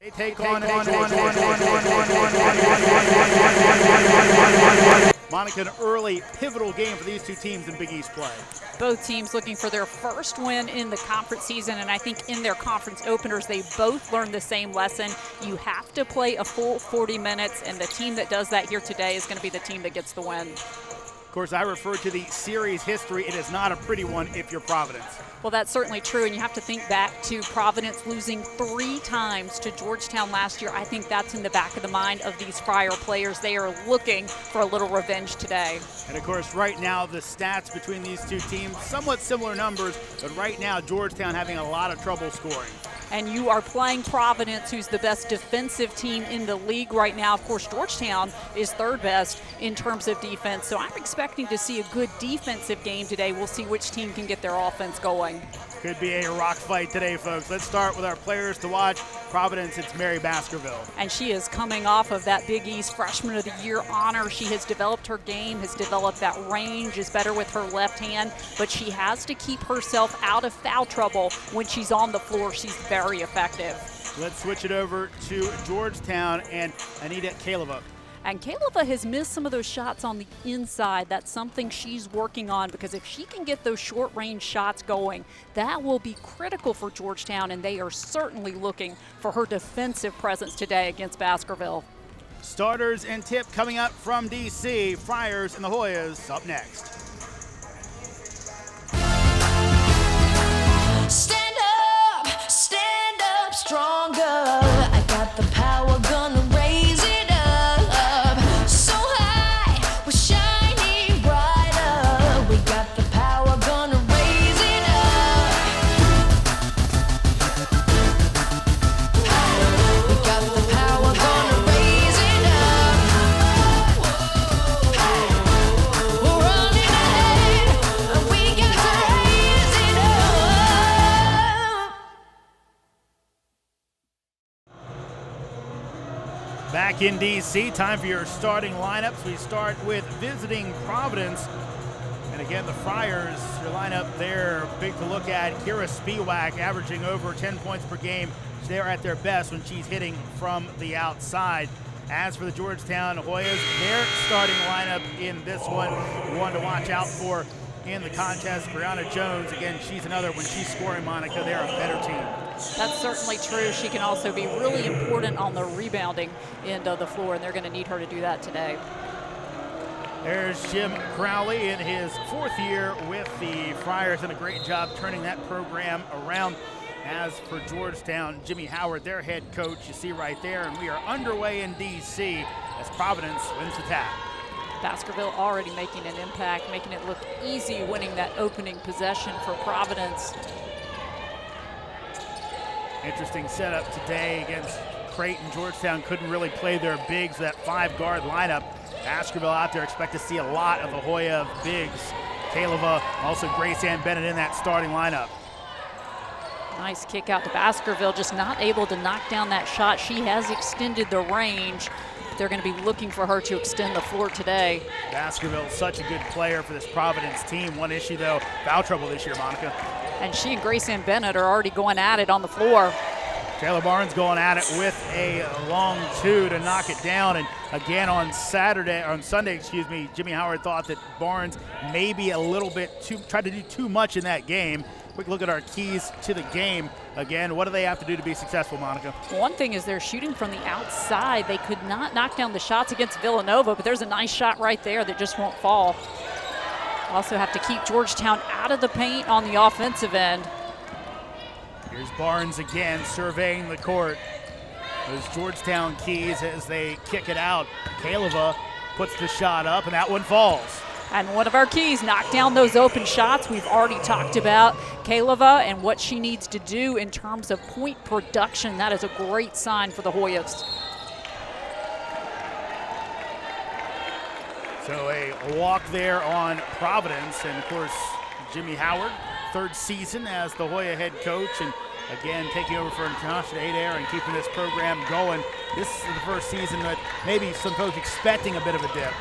They take on Monica, an early pivotal game for these two teams in Big East play. Both teams looking for their first win in the conference season, and I think in their conference openers they both learned the same lesson. You have to play a full 40 minutes, and the team that does that here today is going to be the team that gets the win. Of course, I refer to the series history. It is not a pretty one if you're Providence. Well, that's certainly true, and you have to think back to Providence losing 3 times to Georgetown last year. I think that's in the back of the mind of these Friar players. They are looking for a little revenge today. And of course, right now, the stats between these two teams, somewhat similar numbers, but right now, Georgetown having a lot of trouble scoring. And you are playing Providence, who's the best defensive team in the league right now. Of course, Georgetown is 3rd best in terms of defense, so I'm expecting to see a good defensive game today. We'll see which team can get their offense going. Could be a rock fight today, folks. Let's start with our players to watch. Providence, it's Mary Baskerville. And she is coming off of that Big East Freshman of the Year honor. She has developed her game, has developed that range, is better with her left hand, but she has to keep herself out of foul trouble when she's on the floor. She's very effective. Let's switch it over to Georgetown and Anita Kaleva. And Kaleva has missed some of those shots on the inside. That's something she's working on, because if she can get those short-range shots going, that will be critical for Georgetown, and they are certainly looking for her defensive presence today against Baskerville. Starters and tip coming up from D.C. Friars and the Hoyas up next. Stand up stronger. I got the power, gonna raise it up. So high, we're shining brighter. We got the power, gonna raise it up. We got the power, gonna raise it up. We're running ahead, and we got to raise it up. Back in D.C., time for your starting lineups. We start with visiting Providence. And again, the Friars, your lineup there, big to look at. Kira Spiewak averaging over 10 points per game. They're at their best when she's hitting from the outside. As for the Georgetown Hoyas, their starting lineup in this one to watch out for in the contest. Brianna Jones, again, she's another, when she's scoring, Monica, they're a better team. That's certainly true. She can also be really important on the rebounding end of the floor, and they're going to need her to do that today. There's Jim Crowley in his 4th year with the Friars, and a great job turning that program around. As for Georgetown, Jimmy Howard, their head coach, you see right there, and we are underway in D.C. as Providence wins the tap. Baskerville already making an impact, making it look easy, winning that opening possession for Providence. Interesting setup today against Creighton. Georgetown couldn't really play their bigs, that 5-guard lineup. Baskerville out there, expect to see a lot of the Hoya bigs. Kaleva, also Grace Ann Bennett in that starting lineup. Nice kick out to Baskerville, just not able to knock down that shot. She has extended the range. They're going to be looking for her to extend the floor today. Baskerville, such a good player for this Providence team. One issue, though, foul trouble this year, Monica. And she and Grace Ann Bennett are already going at it on the floor. Taylor Barnes going at it with a long 2 to knock it down. And again on Sunday, Jimmy Howard thought that Barnes maybe a little bit tried to do too much in that game. Quick look at our keys to the game. Again, what do they have to do to be successful, Monica? One thing is they're shooting from the outside. They could not knock down the shots against Villanova, but there's a nice shot right there that just won't fall. Also have to keep Georgetown out of the paint on the offensive end. Here's Barnes again surveying the court. Those Georgetown keys as they kick it out. Kaleva puts the shot up, and that one falls. And one of our keys, knock down those open shots. We've already talked about Kaleva and what she needs to do in terms of point production. That is a great sign for the Hoyas. So a walk there on Providence, and of course, Jimmy Howard, 3rd season as the Hoya head coach, and again taking over for Natasha Adair and keeping this program going. This is the first season that maybe some folks expecting a bit of a dip.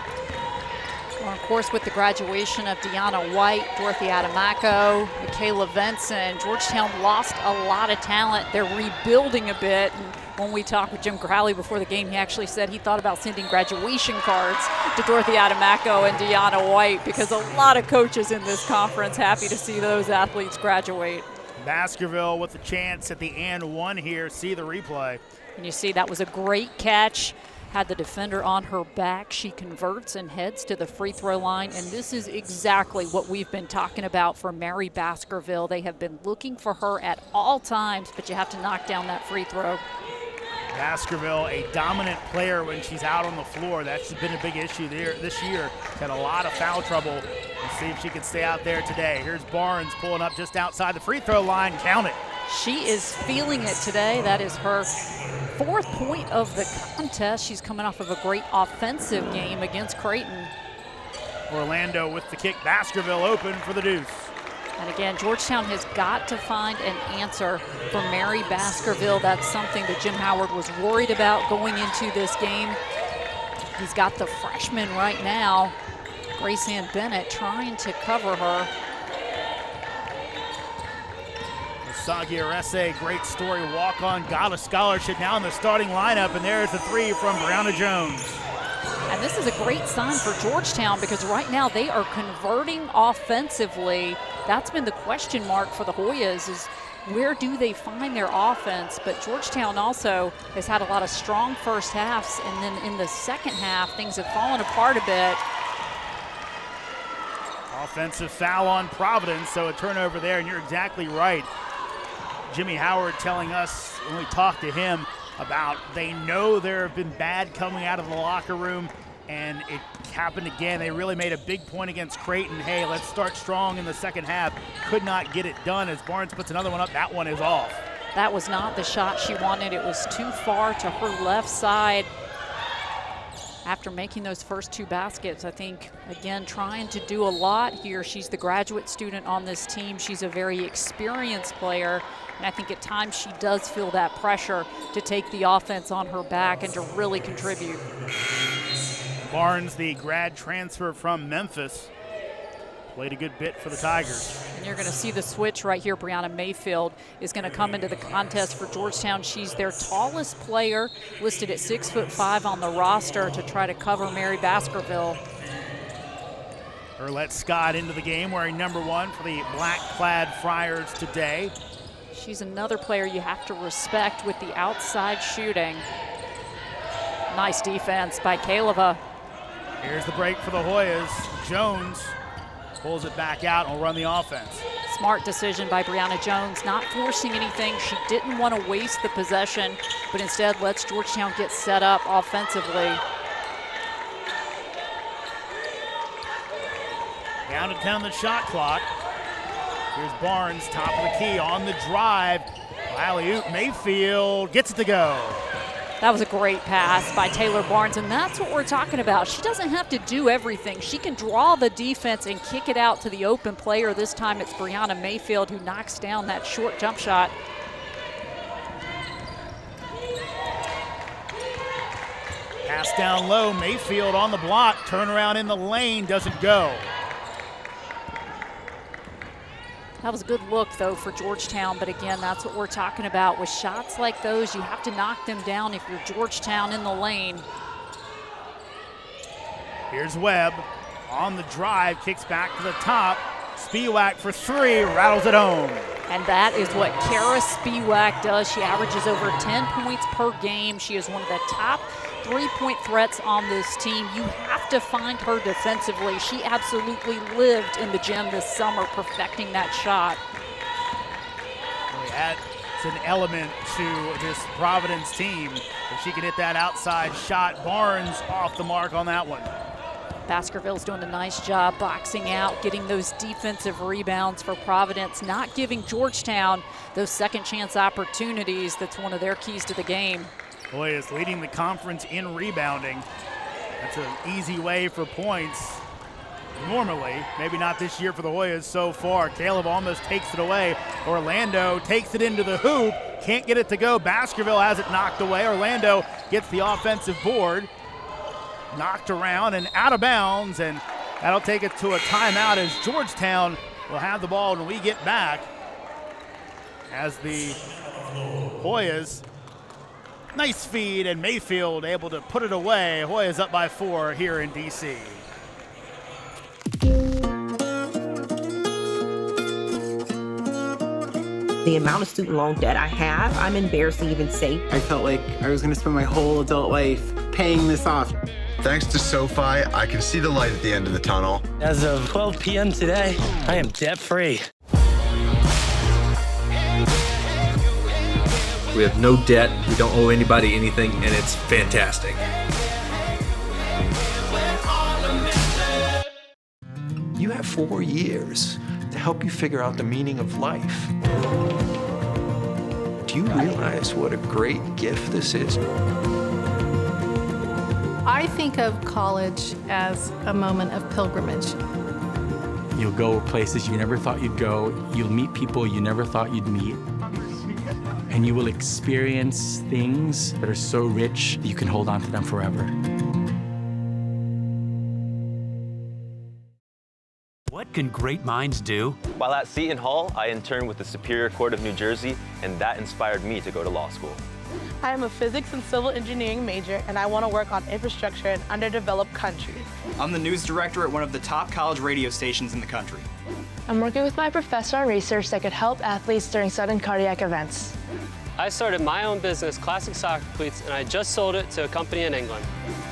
Well, of course, with the graduation of Deanna White, Dorothy Adamaco, Michaela Venson, Georgetown lost a lot of talent. They're rebuilding a bit. And when we talked with Jim Crowley before the game, he actually said he thought about sending graduation cards to Dorothy Adamaco and Deanna White because a lot of coaches in this conference happy to see those athletes graduate. Baskerville with a chance at the and one here. See the replay. And you see that was a great catch. Had the defender on her back. She converts and heads to the free throw line. And this is exactly what we've been talking about for Mary Baskerville. They have been looking for her at all times, but you have to knock down that free throw. Baskerville, a dominant player when she's out on the floor. That's been a big issue there this year. She's had a lot of foul trouble. Let's see if she can stay out there today. Here's Barnes pulling up just outside the free throw line. Count it. She is feeling it today. That is her 4th point of the contest. She's coming off of a great offensive game against Creighton. Orlando with the kick. Baskerville open for the deuce. And again, Georgetown has got to find an answer for Mary Baskerville. That's something that Jim Howard was worried about going into this game. He's got the freshman right now, Grace Ann Bennett, trying to cover her. Sagi Arese, great story, walk-on, got a scholarship now in the starting lineup, and there's the three from Brianna Jones. And this is a great sign for Georgetown because right now they are converting offensively. That's been the question mark for the Hoyas is where do they find their offense? But Georgetown also has had a lot of strong first halves, and then in the second half, things have fallen apart a bit. Offensive foul on Providence, so a turnover there, and you're exactly right. Jimmy Howard telling us when we talked to him about they know there have been bad coming out of the locker room, and it happened again. They really made a big point against Creighton. Hey, let's start strong in the second half. Could not get it done as Barnes puts another one up. That one is off. That was not the shot she wanted. It was too far to her left side. After making those first 2 baskets, I think, again, trying to do a lot here. She's the graduate student on this team. She's a very experienced player, and I think at times she does feel that pressure to take the offense on her back and to really contribute. Barnes, the grad transfer from Memphis, played a good bit for the Tigers. And you're going to see the switch right here. Brianna Mayfield is going to come into the contest for Georgetown. She's their tallest player, listed at 6'5" on the roster to try to cover Mary Baskerville. Erlette Scott into the game, wearing number 1 for the black-clad Friars today. She's another player you have to respect with the outside shooting. Nice defense by Kaleva. Here's the break for the Hoyas. Jones pulls it back out and will run the offense. Smart decision by Brianna Jones, not forcing anything. She didn't want to waste the possession, but instead lets Georgetown get set up offensively. Counted down the shot clock. Here's Barnes, top of the key on the drive. Alley-oop, Mayfield gets it to go. That was a great pass by Taylor Barnes, and that's what we're talking about. She doesn't have to do everything. She can draw the defense and kick it out to the open player. This time it's Brianna Mayfield who knocks down that short jump shot. Pass down low, Mayfield on the block, turnaround in the lane, doesn't go. That was a good look, though, for Georgetown. But again, that's what we're talking about. With shots like those, you have to knock them down if you're Georgetown in the lane. Here's Webb on the drive, kicks back to the top. Spiewak for 3, rattles it home. And that is what Kara Spiewak does. She averages over 10 points per game. She is one of the top 3-point threats on this team. You have to find her defensively. She absolutely lived in the gym this summer perfecting that shot. That's an element to this Providence team. If she can hit that outside shot, Barnes off the mark on that one. Baskerville's doing a nice job boxing out, getting those defensive rebounds for Providence, not giving Georgetown those second chance opportunities. That's one of their keys to the game. Hoyas leading the conference in rebounding. That's an easy way for points. Normally, maybe not this year for the Hoyas so far. Caleb almost takes it away. Orlando takes it into the hoop, can't get it to go. Baskerville has it knocked away. Orlando gets the offensive board. Knocked around and out of bounds, and That'll take it to a timeout as Georgetown will have the ball when we get back. As the Hoyas, nice feed, and Mayfield able to put it away. Hoyas up by 4 here in DC. The amount of student loan debt I have, I'm embarrassed to even say. I felt like I was going to spend my whole adult life paying this off. Thanks to SoFi, I can see the light at the end of the tunnel. As of 12 p.m. today, I am debt-free. We have no debt, we don't owe anybody anything, and it's fantastic. You have 4 years to help you figure out the meaning of life. Do you realize what a great gift this is? I think of college as a moment of pilgrimage. You'll go places you never thought you'd go. You'll meet people you never thought you'd meet. And you will experience things that are so rich that you can hold on to them forever. What can great minds do? While at Seton Hall, I interned with the Superior Court of New Jersey, and that inspired me to go to law school. I am a physics and civil engineering major, and I want to work on infrastructure in underdeveloped countries. I'm the news director at one of the top college radio stations in the country. I'm working with my professor on research that could help athletes during sudden cardiac events. I started my own business, Classic Soccer Cleats, and I just sold it to a company in England.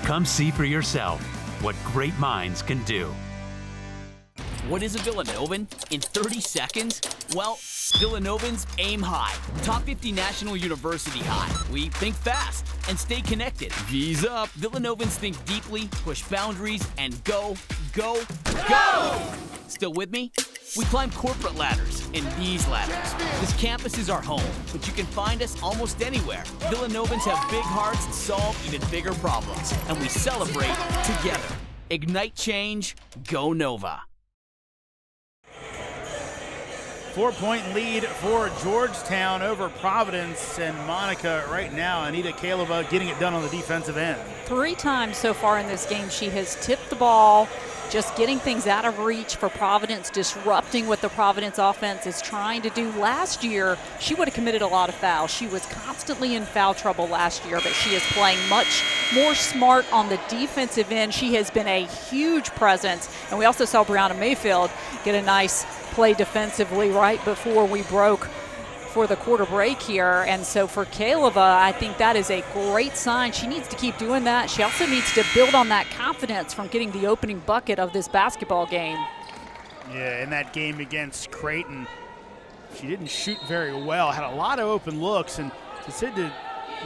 Come see for yourself what great minds can do. What is a Villanovan? In 30 seconds? Well, Villanovans aim high. Top 50 National University high. We think fast and stay connected. V's up. Villanovans think deeply, push boundaries, and go, go, go! Still with me? We climb corporate ladders and these ladders. This campus is our home, but you can find us almost anywhere. Villanovans have big hearts and solve even bigger problems, and we celebrate together. Ignite change, go Nova. 4-point lead for Georgetown over Providence, and Monica right now, Anita Kaleva getting it done on the defensive end. 3 times so far in this game she has tipped the ball, just getting things out of reach for Providence, disrupting what the Providence offense is trying to do. Last year, she would have committed a lot of fouls. She was constantly in foul trouble last year, but she is playing much more smart on the defensive end. She has been a huge presence, and we also saw Brianna Mayfield get a nice play defensively right before we broke for the quarter break here. And so for Kaleva, I think that is a great sign. She needs to keep doing that. She also needs to build on that confidence from getting the opening bucket of this basketball game. Yeah, in that game against Creighton, she didn't shoot very well, had a lot of open looks, and she said to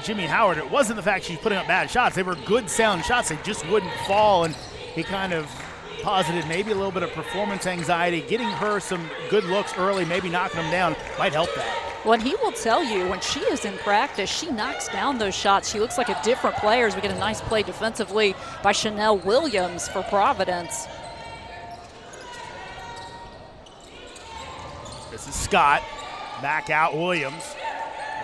Jimmy Howard, it wasn't the fact she's putting up bad shots. They were good, sound shots. They just wouldn't fall, and he kind of posited maybe a little bit of performance anxiety. Getting her some good looks early, maybe knocking them down, might help that. Well, and he will tell you when she is in practice, she knocks down those shots. She looks like a different player as we get a nice play defensively by Chanel Williams for Providence. This is Scott, back out Williams.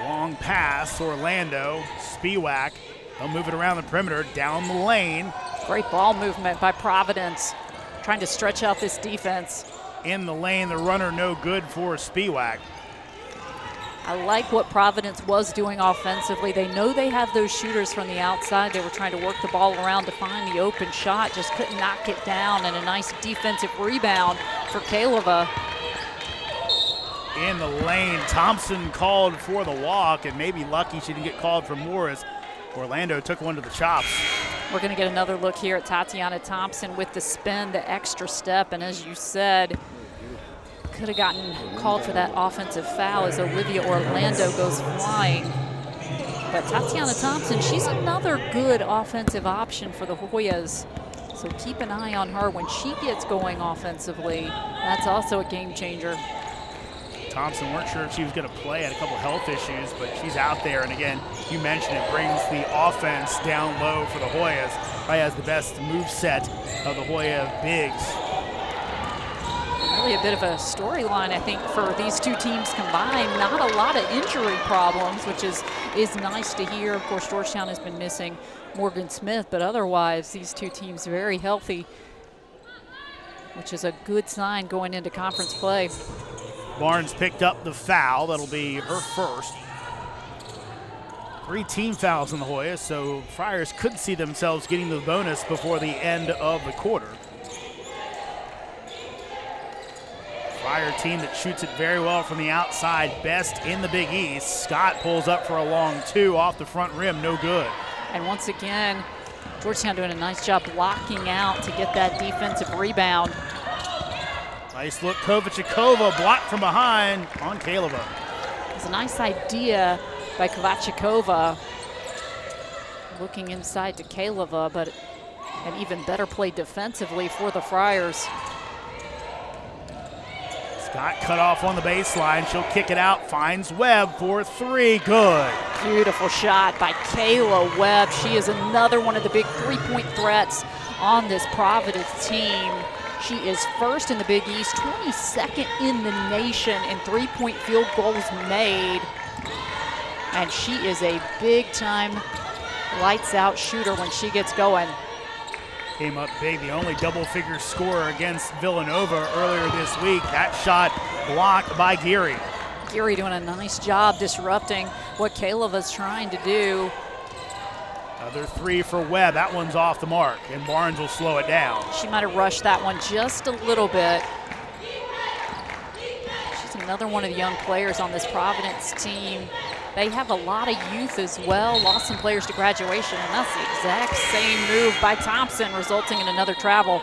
Long pass, Orlando, Spiewak. They'll move it around the perimeter, down the lane. Great ball movement by Providence, trying to stretch out this defense. In the lane, the runner no good for Spiewak. I like what Providence was doing offensively. They know they have those shooters from the outside. They were trying to work the ball around to find the open shot, just couldn't knock it down, and a nice defensive rebound for Kaleva. In the lane, Thompson called for the walk, and maybe lucky she didn't get called for more as Orlando took one to the chops. We're going to get another look here at Tatiana Thompson with the spin, the extra step, and as you said, could have gotten called for that offensive foul as Olivia Orlando goes flying. But Tatiana Thompson, she's another good offensive option for the Hoyas. So keep an eye on her when she gets going offensively. That's also a game changer. Thompson weren't sure if she was going to play, had a couple health issues, but she's out there. And again, you mentioned it brings the offense down low for the Hoyas. Probably has the best move set of the Hoya bigs. Really a bit of a storyline, I think, for these two teams combined. Not a lot of injury problems, which is nice to hear. Of course, Georgetown has been missing Morgan Smith, but otherwise, these two teams very healthy. which is a good sign going into conference play. Barnes picked up the foul. That'll be her first. 3 team fouls in the Hoyas, so Friars could see themselves getting the bonus before the end of the quarter. Friar team that shoots it very well from the outside, best in the Big East. Scott pulls up for a long 2 off the front rim, no good. And once again, Georgetown doing a nice job blocking out to get that defensive rebound. Nice look, Kovačíková blocked from behind on Kaleva. It's a nice idea by Kovačíková. Looking inside to Kaleva, but an even better play defensively for the Friars. Scott cut off on the baseline. She'll kick it out, finds Webb for 3, good. Beautiful shot by Kayla Webb. She is another one of the big three-point threats on this Providence team. She is first in the Big East, 22nd in the nation in three-point field goals made. And she is a big-time lights-out shooter when she gets going. Came up big, the only double-figure scorer against Villanova earlier this week. That shot blocked by Geary. Geary doing a nice job disrupting what Kaleva's trying to do. Another 3 for Webb. That one's off the mark, and Barnes will slow it down. She might have rushed that one just a little bit. She's another one of the young players on this Providence team. They have a lot of youth as well, lost some players to graduation, and that's the exact same move by Thompson, resulting in another travel.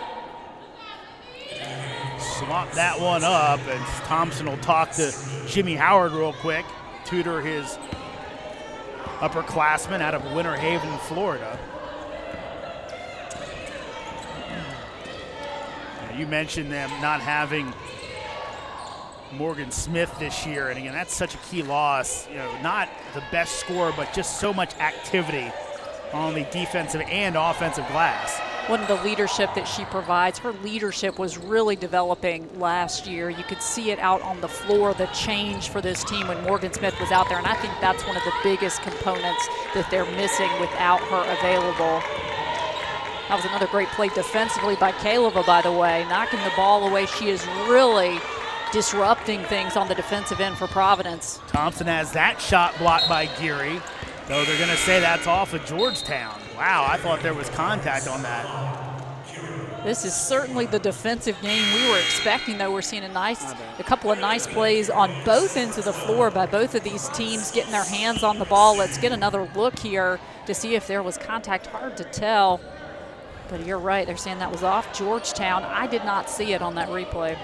Swap that one up, and Thompson will talk to Jimmy Howard real quick, tutor his upperclassmen out of Winter Haven, Florida. Now, you mentioned them not having Morgan Smith this year, and again, that's such a key loss. You know, not the best scorer, but just so much activity on the defensive and offensive glass. One of the leadership that she provides, her leadership was really developing last year. You could see it out on the floor, the change for this team when Morgan Smith was out there, and I think that's one of the biggest components that they're missing without her available. That was another great play defensively by Kaleva, by the way, knocking the ball away. She is really disrupting things on the defensive end for Providence. Thompson has that shot blocked by Geary, though they're going to say that's off of Georgetown. Wow, I thought there was contact on that. This is certainly the defensive game we were expecting, though. We're seeing a couple of nice plays on both ends of the floor by both of these teams getting their hands on the ball. Let's get another look here to see if there was contact. Hard to tell, but you're right. They're saying that was off Georgetown. I did not see it on that replay.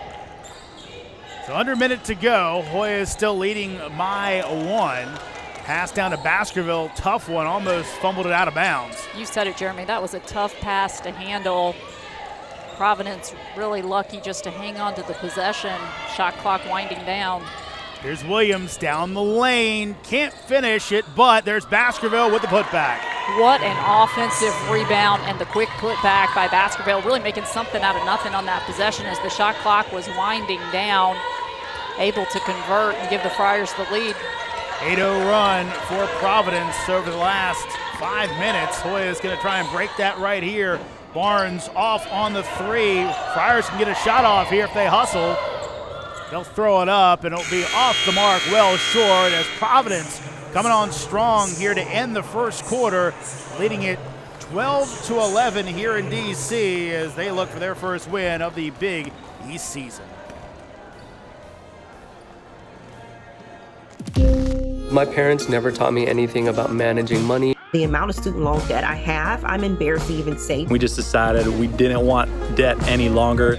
So under a minute to go, Hoya is still leading by 1. Pass down to Baskerville, tough one, almost fumbled it out of bounds. You said it, Jeremy. That was a tough pass to handle. Providence really lucky just to hang on to the possession. Shot clock winding down. Here's Williams down the lane. Can't finish it, but there's Baskerville with the putback. What an offensive rebound and the quick putback by Baskerville, really making something out of nothing on that possession as the shot clock was winding down. Able to convert and give the Friars the lead. 8-0 run for Providence over the last 5 minutes. Hoya is going to try and break that right here. Barnes off on the 3. Friars can get a shot off here if they hustle. They'll throw it up, and it'll be off the mark, well short, as Providence coming on strong here to end the first quarter, leading it 12-11 here in D.C. as they look for their first win of the Big East season. My parents never taught me anything about managing money. The amount of student loan debt I have, I'm embarrassed to even say. We just decided we didn't want debt any longer.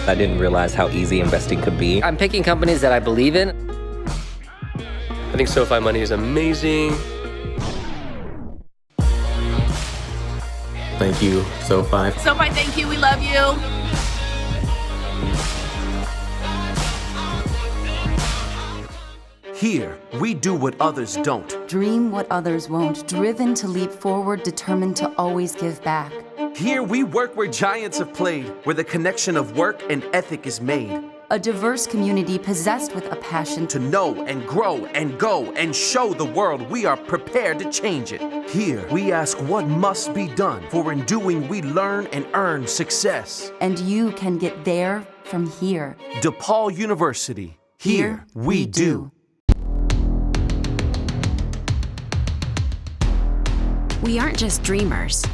I didn't realize how easy investing could be. I'm picking companies that I believe in. I think SoFi Money is amazing. Thank you, SoFi. SoFi, thank you. We love you. Here, we do what others don't. Dream what others won't. Driven to leap forward, determined to always give back. Here, we work where giants have played, where the connection of work and ethic is made. A diverse community possessed with a passion to know and grow and go and show the world we are prepared to change it. Here, we ask what must be done, for in doing we learn and earn success. And you can get there from here. DePaul University. Here we do. We aren't just dreamers.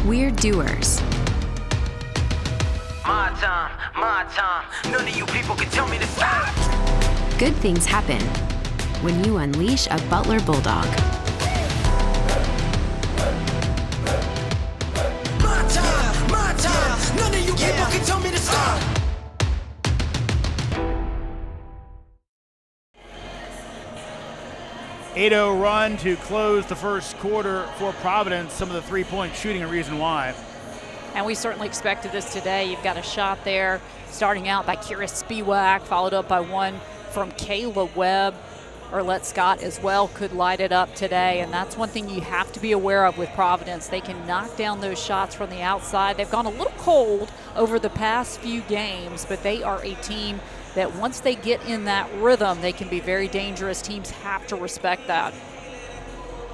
We're doers. My time. None of you people can tell me to stop. Good things happen when you unleash a Butler Bulldog. My time. None of you people can tell me to stop. .80 run to close the first quarter for Providence. Some of the three-point shooting, a reason why. And we certainly expected this today. You've got a shot there starting out by Kira Spiewak, followed up by one from Kayla Webb. Orlette Scott as well could light it up today, and that's one thing you have to be aware of with Providence. They can knock down those shots from the outside. They've gone a little cold over the past few games, but they are a team that once they get in that rhythm, they can be very dangerous. Teams have to respect that.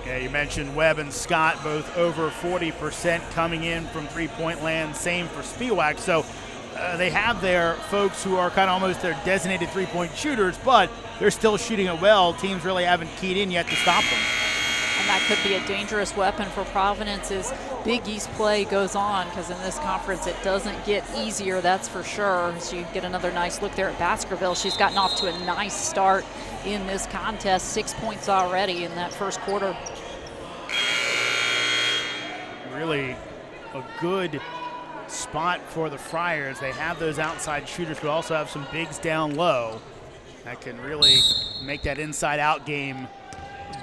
Yeah, you mentioned Webb and Scott, both over 40% coming in from three-point land. Same for Spiewak. So they have their folks who are kind of almost their designated three-point shooters, but they're still shooting it well. Teams really haven't keyed in yet to stop them. And that could be a dangerous weapon for Providence as Big East play goes on, because in this conference it doesn't get easier, that's for sure. So you get another nice look there at Baskerville. She's gotten off to a nice start in this contest, 6 points already in that first quarter. Really a good spot for the Friars. They have those outside shooters, but also have some bigs down low that can really make that inside-out game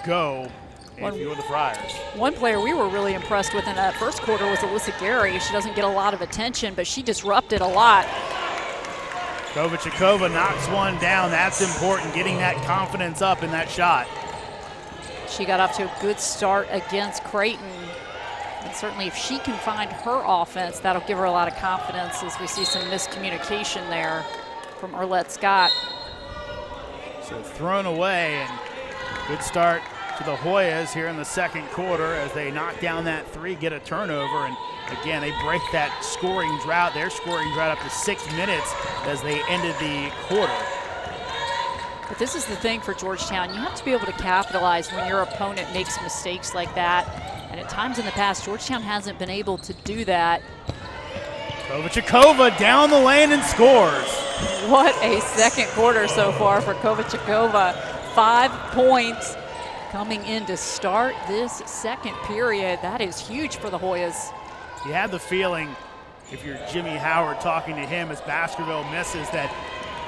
go if you're the Friars. One player we were really impressed with in that first quarter was Alyssa Gary. She doesn't get a lot of attention, but she disrupted a lot. Kovačíková knocks one down. That's important, getting that confidence up in that shot. She got off to a good start against Creighton. And certainly if she can find her offense, that'll give her a lot of confidence as we see some miscommunication there from Orlette Scott. So thrown away, and good start to the Hoyas here in the second quarter as they knock down that three, get a turnover, and again, they break that scoring drought. Their scoring drought up to 6 minutes as they ended the quarter. But this is the thing for Georgetown. You have to be able to capitalize when your opponent makes mistakes like that. And at times in the past, Georgetown hasn't been able to do that. Kovačíková down the lane and scores. What a second quarter so far for Kovačíková. 5 points coming in to start this second period. That is huge for the Hoyas. You have the feeling, if you're Jimmy Howard talking to him as Baskerville misses, that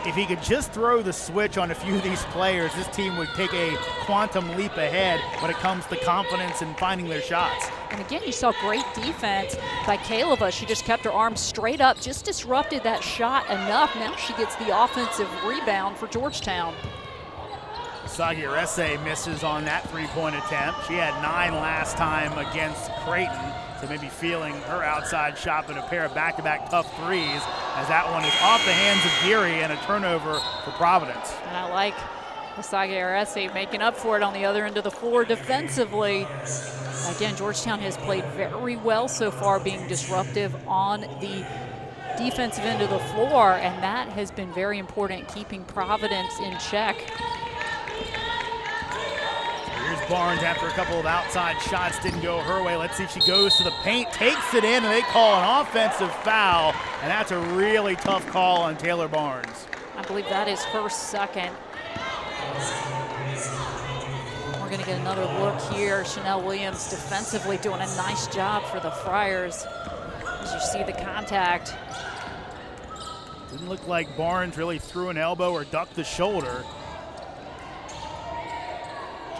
if he could just throw the switch on a few of these players, this team would take a quantum leap ahead when it comes to confidence and finding their shots. And again, you saw great defense by Kaleva. She just kept her arms straight up, just disrupted that shot enough. Now she gets the offensive rebound for Georgetown. Sagiarese misses on that three-point attempt. She had 9 last time against Creighton, so maybe feeling her outside shot, but a pair of back-to-back tough threes as that one is off the hands of Geary and a turnover for Providence. And I like Sagiarese making up for it on the other end of the floor defensively. Again, Georgetown has played very well so far, being disruptive on the defensive end of the floor, and that has been very important, keeping Providence in check. Here's Barnes after a couple of outside shots, didn't go her way. Let's see if she goes to the paint, takes it in, and they call an offensive foul, and that's a really tough call on Taylor Barnes. I believe that is her second. We're going to get another look here. Chanel Williams defensively doing a nice job for the Friars. As you see the contact. Didn't look like Barnes really threw an elbow or ducked the shoulder.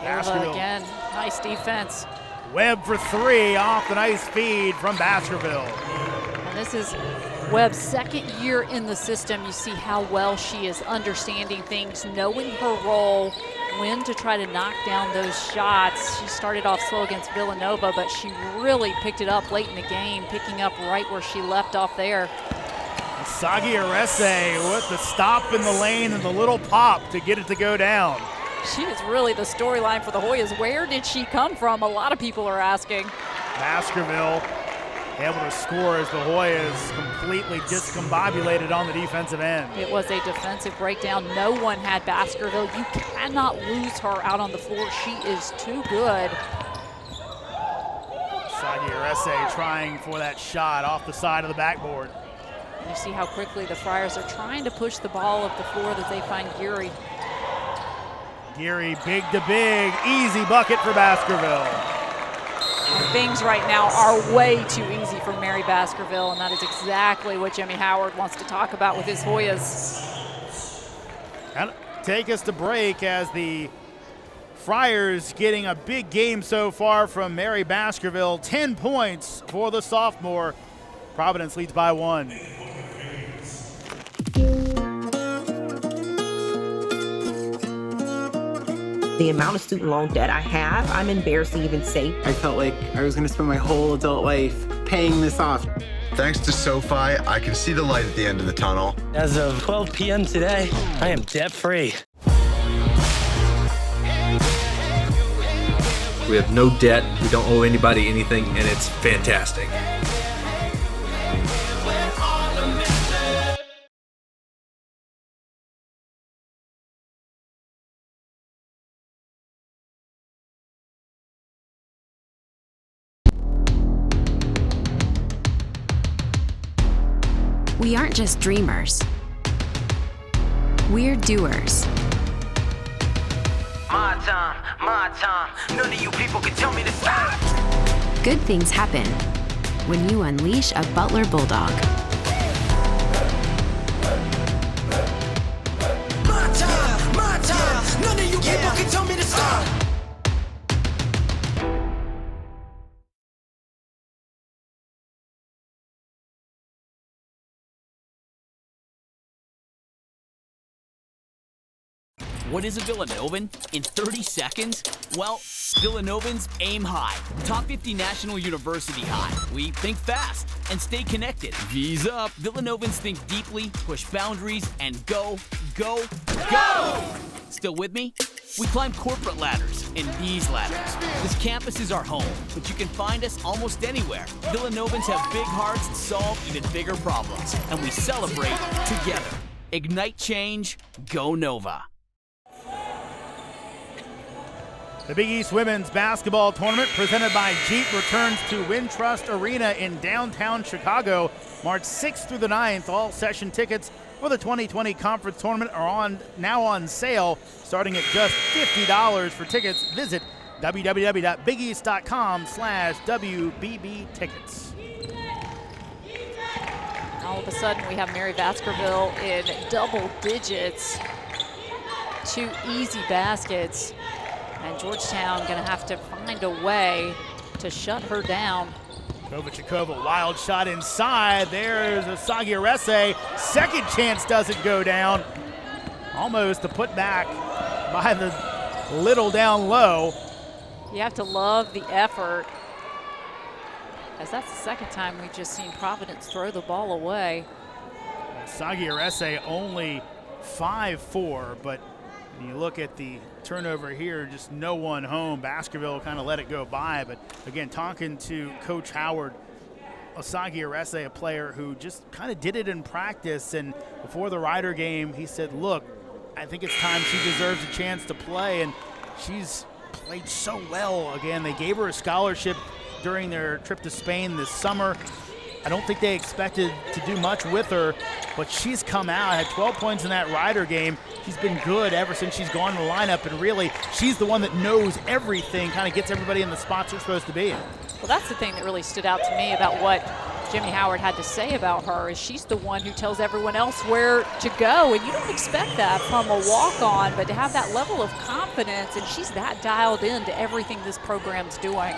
Baskerville again, nice defense. Webb for three off the nice feed from Baskerville. And this is Webb's second year in the system. You see how well she is understanding things, knowing her role, when to try to knock down those shots. She started off slow against Villanova, but she really picked it up late in the game, picking up right where she left off there. Sagi Arese with the stop in the lane and the little pop to get it to go down. She is really the storyline for the Hoyas. Where did she come from? A lot of people are asking. Baskerville able to score as the Hoyas completely discombobulated on the defensive end. It was a defensive breakdown. No one had Baskerville. You cannot lose her out on the floor. She is too good. Sagi Arese trying for that shot off the side of the backboard. And you see how quickly the Friars are trying to push the ball up the floor that they find Geary. Geary, big to big, easy bucket for Baskerville. And things right now are way too easy for Mary Baskerville, and that is exactly what Jimmy Howard wants to talk about with his Hoyas. And take us to break as the Friars getting a big game so far from Mary Baskerville. 10 points for the sophomore. Providence leads by 1. The amount of student loan debt I have, I'm embarrassed to even say. I felt like I was going to spend my whole adult life paying this off. Thanks to SoFi, I can see the light at the end of the tunnel. As of 12 p.m. today, I am debt-free. We have no debt, we don't owe anybody anything, and it's fantastic. We aren't just dreamers. We're doers. My time. None of you people can tell me to stop. Good things happen when you unleash a Butler Bulldog. My time. None of you people can tell me to stop. What is a Villanovan in 30 seconds? Well, Villanovans aim high. Top 50 National University high. We think fast and stay connected. V's up. Villanovans think deeply, push boundaries, and go. Still with me? We climb corporate ladders and these ladders. This campus is our home, but you can find us almost anywhere. Villanovans have big hearts and solve even bigger problems, and we celebrate together. Ignite change, go Nova. The Big East Women's Basketball Tournament presented by Jeep returns to Wintrust Arena in downtown Chicago, March 6th through the 9th. All session tickets for the 2020 conference tournament are now on sale, starting at just $50 for tickets. Visit www.bigeast.com/WBB tickets. All of a sudden, we have Mary Baskerville in double digits. 2 easy baskets. And Georgetown going to have to find a way to shut her down. Kovačíková, wild shot inside. There's a Sagi Arese. Second chance doesn't go down. Almost a putback by the little down low. You have to love the effort, as that's the second time we've just seen Providence throw the ball away. Sagi Arese only 5'4", but when you look at the turnover here, just no one home. Baskerville kind of let it go by, but again, talking to Coach Howard, Sagi Arese, a player who just kind of did it in practice, and before the Rider game, he said, look, I think it's time she deserves a chance to play, and she's played so well. Again, they gave her a scholarship during their trip to Spain this summer. I don't think they expected to do much with her, but she's come out, had 12 points in that Rider game. She's been good ever since she's gone in the lineup, and really, she's the one that knows everything, kind of gets everybody in the spots they're supposed to be in. Well, that's the thing that really stood out to me about what Jimmy Howard had to say about her, is she's the one who tells everyone else where to go, and you don't expect that from a walk-on, but to have that level of confidence, and she's that dialed in to everything this program's doing.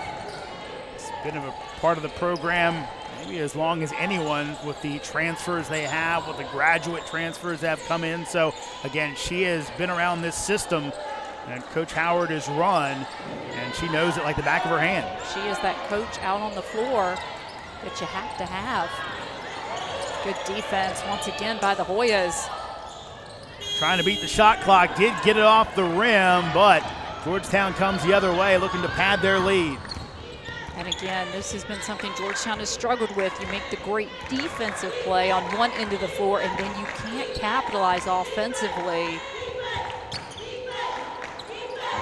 It's been a part of the program maybe as long as anyone, with the transfers they have, with the graduate transfers that have come in. So again, she has been around this system and Coach Howard has run, and she knows it like the back of her hand. She is that coach out on the floor that you have to have. Good defense once again by the Hoyas. Trying to beat the shot clock, did get it off the rim, but Georgetown comes the other way, looking to pad their lead. And again, this has been something Georgetown has struggled with. You make the great defensive play on one end of the floor, and then you can't capitalize offensively.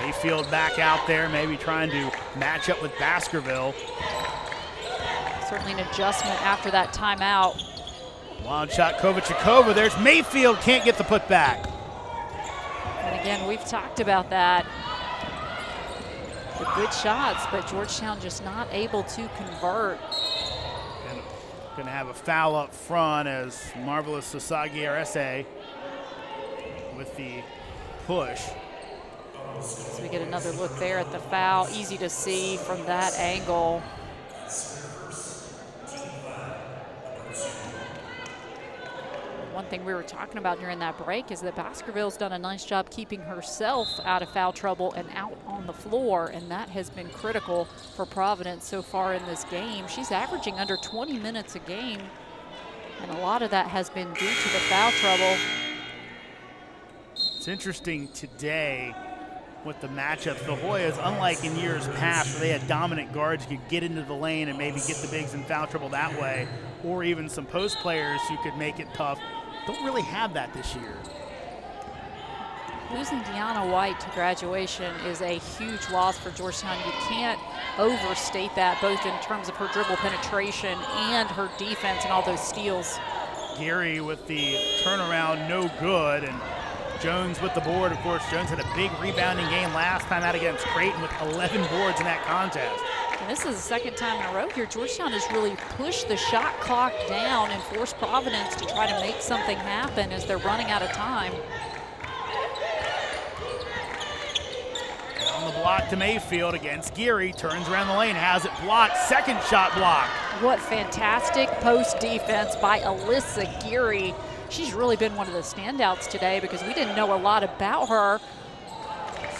Mayfield back out there, maybe trying to match up with Baskerville. Certainly an adjustment after that timeout. Wild shot, Kovačíková. There's Mayfield, can't get the putback. And again, we've talked about that. The good shots, but Georgetown just not able to convert. Going to have a foul up front as Marvelous Sasagi Arese with the push. So we get another look there at the foul. Easy to see from that angle. One thing we were talking about during that break is that Baskerville's done a nice job keeping herself out of foul trouble and out on the floor, and that has been critical for Providence so far in this game. She's averaging under 20 minutes a game, and a lot of that has been due to the foul trouble. It's interesting today with the matchups. The Hoyas, unlike in years past where they had dominant guards who could get into the lane and maybe get the bigs in foul trouble that way, or even some post players who could make it tough, don't really have that this year. Losing Deanna White to graduation is a huge loss for Georgetown. You can't overstate that, both in terms of her dribble penetration and her defense and all those steals. Geary with the turnaround, no good, and Jones with the board. Of course, Jones had a big rebounding game last time out against Creighton with 11 boards in that contest. And this is the second time in a row here. Georgetown has really pushed the shot clock down and forced Providence to try to make something happen as they're running out of time. On the block to Mayfield against Geary, turns around the lane, has it blocked, second shot blocked. What fantastic post defense by Alyssa Geary. She's really been one of the standouts today because we didn't know a lot about her.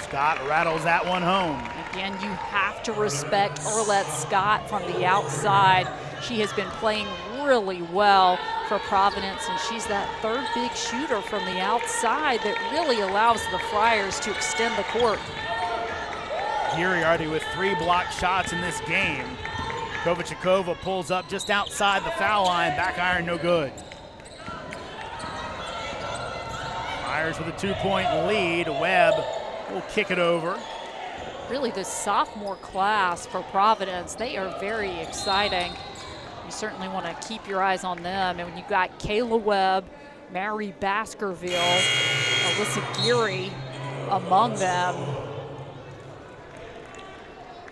Scott rattles that one home. Again, you have to respect Arlette Scott from the outside. She has been playing really well for Providence, and she's that third big shooter from the outside that really allows the Friars to extend the court. Geary already with 3 blocked shots in this game. Kovačíková pulls up just outside the foul line, back iron no good. Friars with a 2-point lead. Webb will kick it over. Really, this sophomore class for Providence, they are very exciting. You certainly want to keep your eyes on them. And when you've got Kayla Webb, Mary Baskerville, Alyssa Geary among them,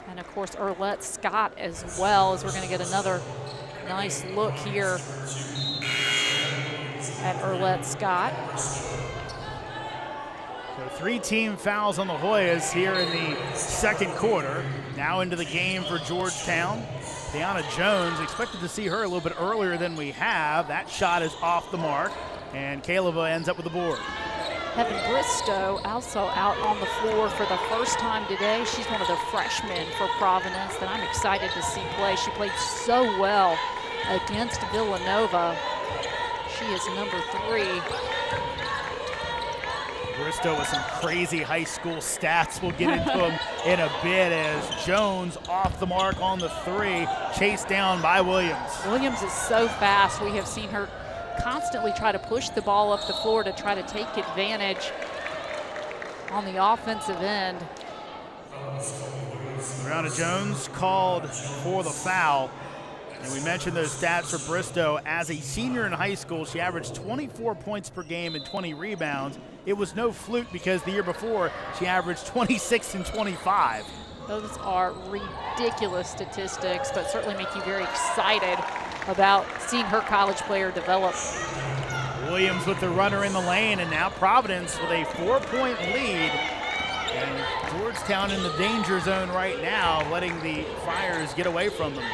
and of course Arlette Scott as well, as we're going to get another nice look here at Arlette Scott. So 3 team fouls on the Hoyas here in the second quarter. Now into the game for Georgetown. Deanna Jones, expected to see her a little bit earlier than we have. That shot is off the mark, and Kaleva ends up with the board. Heaven Bristow also out on the floor for the first time today. She's one of the freshmen for Providence that I'm excited to see play. She played so well against Villanova. She is number 3. Bristow with some crazy high school stats. We'll get into them in a bit as Jones off the mark on the 3, chased down by Williams. Williams is so fast. We have seen her constantly try to push the ball up the floor to try to take advantage on the offensive end. Brianna Jones called for the foul. And we mentioned those stats for Bristow. As a senior in high school, she averaged 24 points per game and 20 rebounds. It was no fluke because the year before, she averaged 26 and 25. Those are ridiculous statistics, but certainly make you very excited about seeing her college player develop. Williams with the runner in the lane, and now Providence with a 4-point lead. And Georgetown in the danger zone right now, letting the Friars get away from them.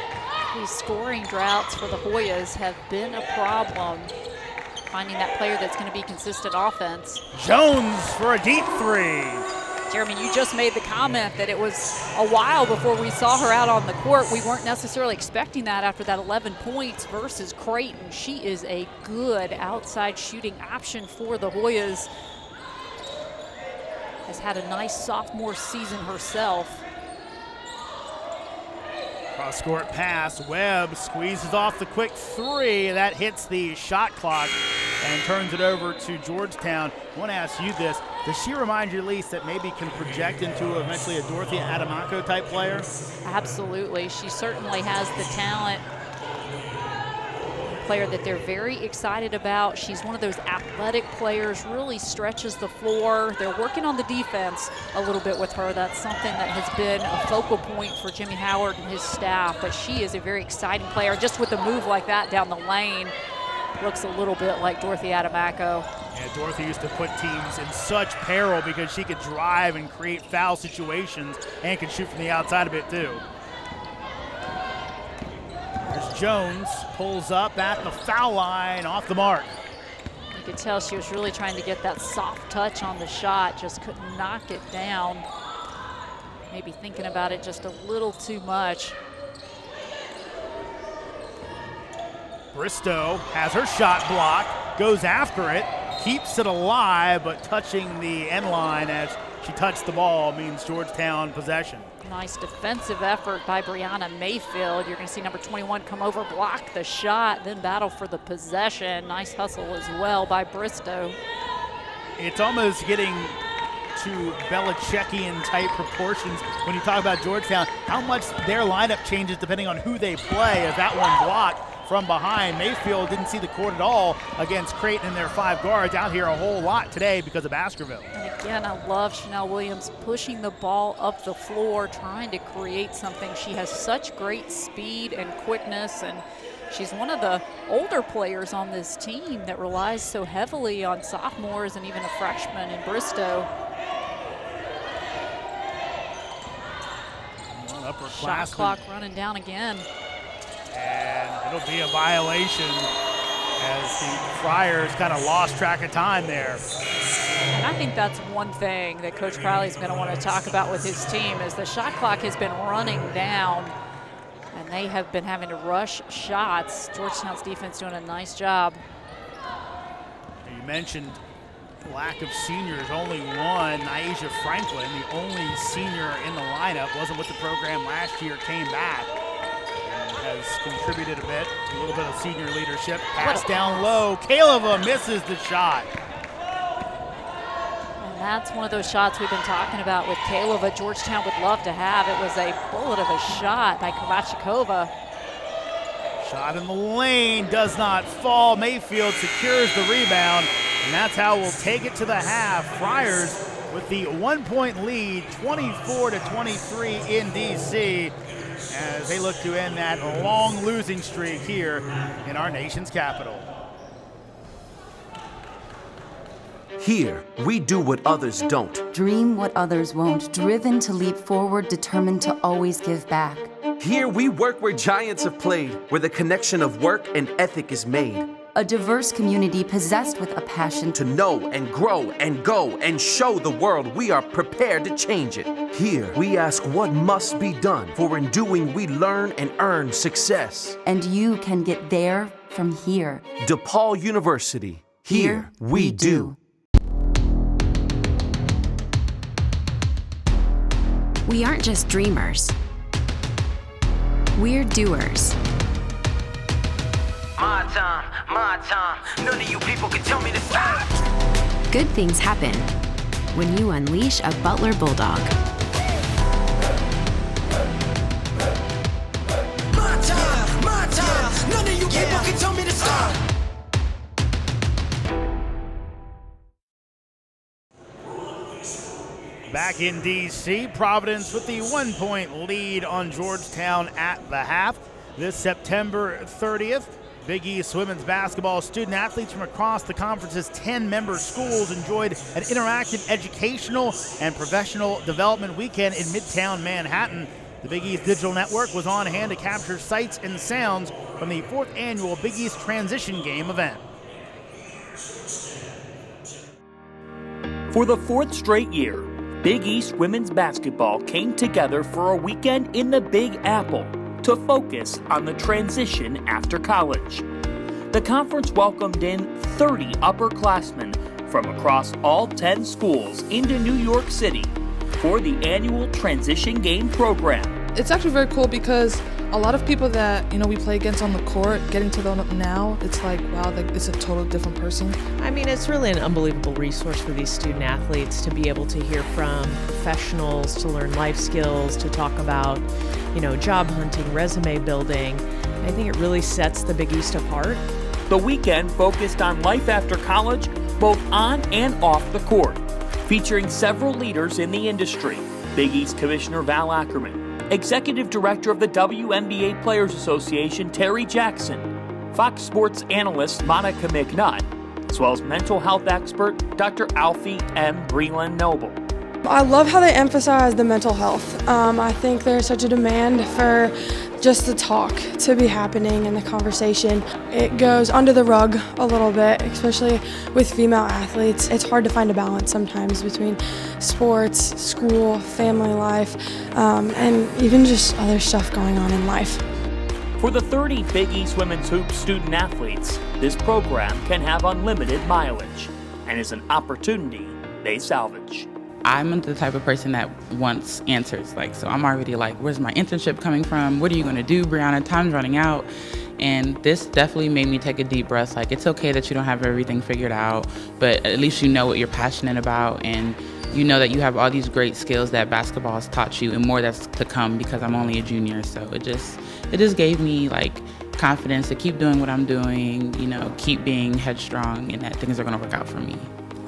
These scoring droughts for the Hoyas have been a problem. Finding that player that's going to be consistent offense. Jones for a deep 3. Jeremy, you just made the comment that it was a while before we saw her out on the court. We weren't necessarily expecting that after that 11 points versus Creighton. She is a good outside shooting option for the Hoyas. Has had a nice sophomore season herself. Cross-court pass, Webb squeezes off the quick three. That hits the shot clock and turns it over to Georgetown. I want to ask you this. Does she remind you, at least, that maybe can project into eventually a Dorothea Adamako type player? Absolutely. She certainly has the talent. Player that they're very excited about. She's one of those athletic players, really stretches the floor. They're working on the defense a little bit with her. That's something that has been a focal point for Jimmy Howard and his staff, but she is a very exciting player. Just with a move like that down the lane, looks a little bit like Dorothy Adamako. Yeah, Dorothy used to put teams in such peril because she could drive and create foul situations and can shoot from the outside a bit too. There's Jones, pulls up at the foul line, off the mark. You could tell she was really trying to get that soft touch on the shot, just couldn't knock it down. Maybe thinking about it just a little too much. Bristow has her shot blocked, goes after it, keeps it alive, but touching the end line as she touched the ball means Georgetown possession. Nice defensive effort by Brianna Mayfield. You're going to see number 21 come over, block the shot, then battle for the possession. Nice hustle as well by Bristow. It's almost getting to Belichickian type proportions when you talk about Georgetown, how much their lineup changes depending on who they play. As that one blocked from behind, Mayfield didn't see the court at all against Creighton and their 5 guards. Out here a whole lot today because of Baskerville. And again, I love Chanel Williams pushing the ball up the floor, trying to create something. She has such great speed and quickness, and she's one of the older players on this team that relies so heavily on sophomores and even a freshman in Bristow. Shot clock running down again. And it'll be a violation as the Friars kind of lost track of time there. And I think that's one thing that Coach Crowley's going to want to talk about with his team is the shot clock has been running down and they have been having to rush shots. Georgetown's defense doing a nice job. You mentioned lack of seniors, only one, Nyesha Franklin, the only senior in the lineup, wasn't with the program last year, came back. Has contributed a bit, a little bit of senior leadership. Pass down low, Kaleva misses the shot. And that's one of those shots we've been talking about with Kaleva. Georgetown would love to have. It was a bullet of a shot by Kovachikova. Shot in the lane, does not fall. Mayfield secures the rebound, and that's how we'll take it to the half. Friars with the 1-point lead, 24-23 in DC, as they look to end that long losing streak here in our nation's capital. Here, we do what others don't. Dream what others won't, driven to leap forward, determined to always give back. Here, we work where giants have played, where the connection of work and ethic is made. A diverse community possessed with a passion to know and grow and go and show the world we are prepared to change it. Here, we ask what must be done, for in doing we learn and earn success. And you can get there from here. DePaul University. Here we do. We aren't just dreamers. We're doers. My time, none of you people can tell me to stop. Good things happen when you unleash a Butler Bulldog. My time, none of you people can tell me to stop. Back in DC, Providence with the 1-point lead on Georgetown at the half. This September 30th, Big East women's basketball student athletes from across the conference's 10 member schools enjoyed an interactive educational and professional development weekend in Midtown Manhattan. The Big East Digital Network was on hand to capture sights and sounds from the 4th annual Big East Transition Game event. For the 4th straight year, Big East women's basketball came together for a weekend in the Big Apple to focus on the transition after college. The conference welcomed in 30 upperclassmen from across all 10 schools into New York City for the annual Transition Game program. It's actually very cool because a lot of people that, we play against on the court, getting to them now, it's like, wow, it's a totally different person. I mean, it's really an unbelievable resource for these student athletes to be able to hear from professionals, to learn life skills, to talk about, job hunting, resume building. I think it really sets the Big East apart. The weekend focused on life after college, both on and off the court, featuring several leaders in the industry. Big East Commissioner Val Ackerman, Executive Director of the WNBA Players Association, Terry Jackson, Fox Sports analyst Monica McNutt, as well as mental health expert Dr. Alfie M. Breland Noble. I love how they emphasize the mental health. I think there's such a demand for just the talk to be happening and the conversation. It goes under the rug a little bit, especially with female athletes. It's hard to find a balance sometimes between sports, school, family life, and even just other stuff going on in life. For the 30 Big East women's hoops student athletes, this program can have unlimited mileage and is an opportunity they salvage. I'm the type of person that wants answers. So I'm already like, where's my internship coming from? What are you going to do, Brianna? Time's running out. And this definitely made me take a deep breath. It's okay that you don't have everything figured out, but at least you know what you're passionate about, and you know that you have all these great skills that basketball has taught you, and more that's to come because I'm only a junior. So it just gave me confidence to keep doing what I'm doing, keep being headstrong, and that things are going to work out for me.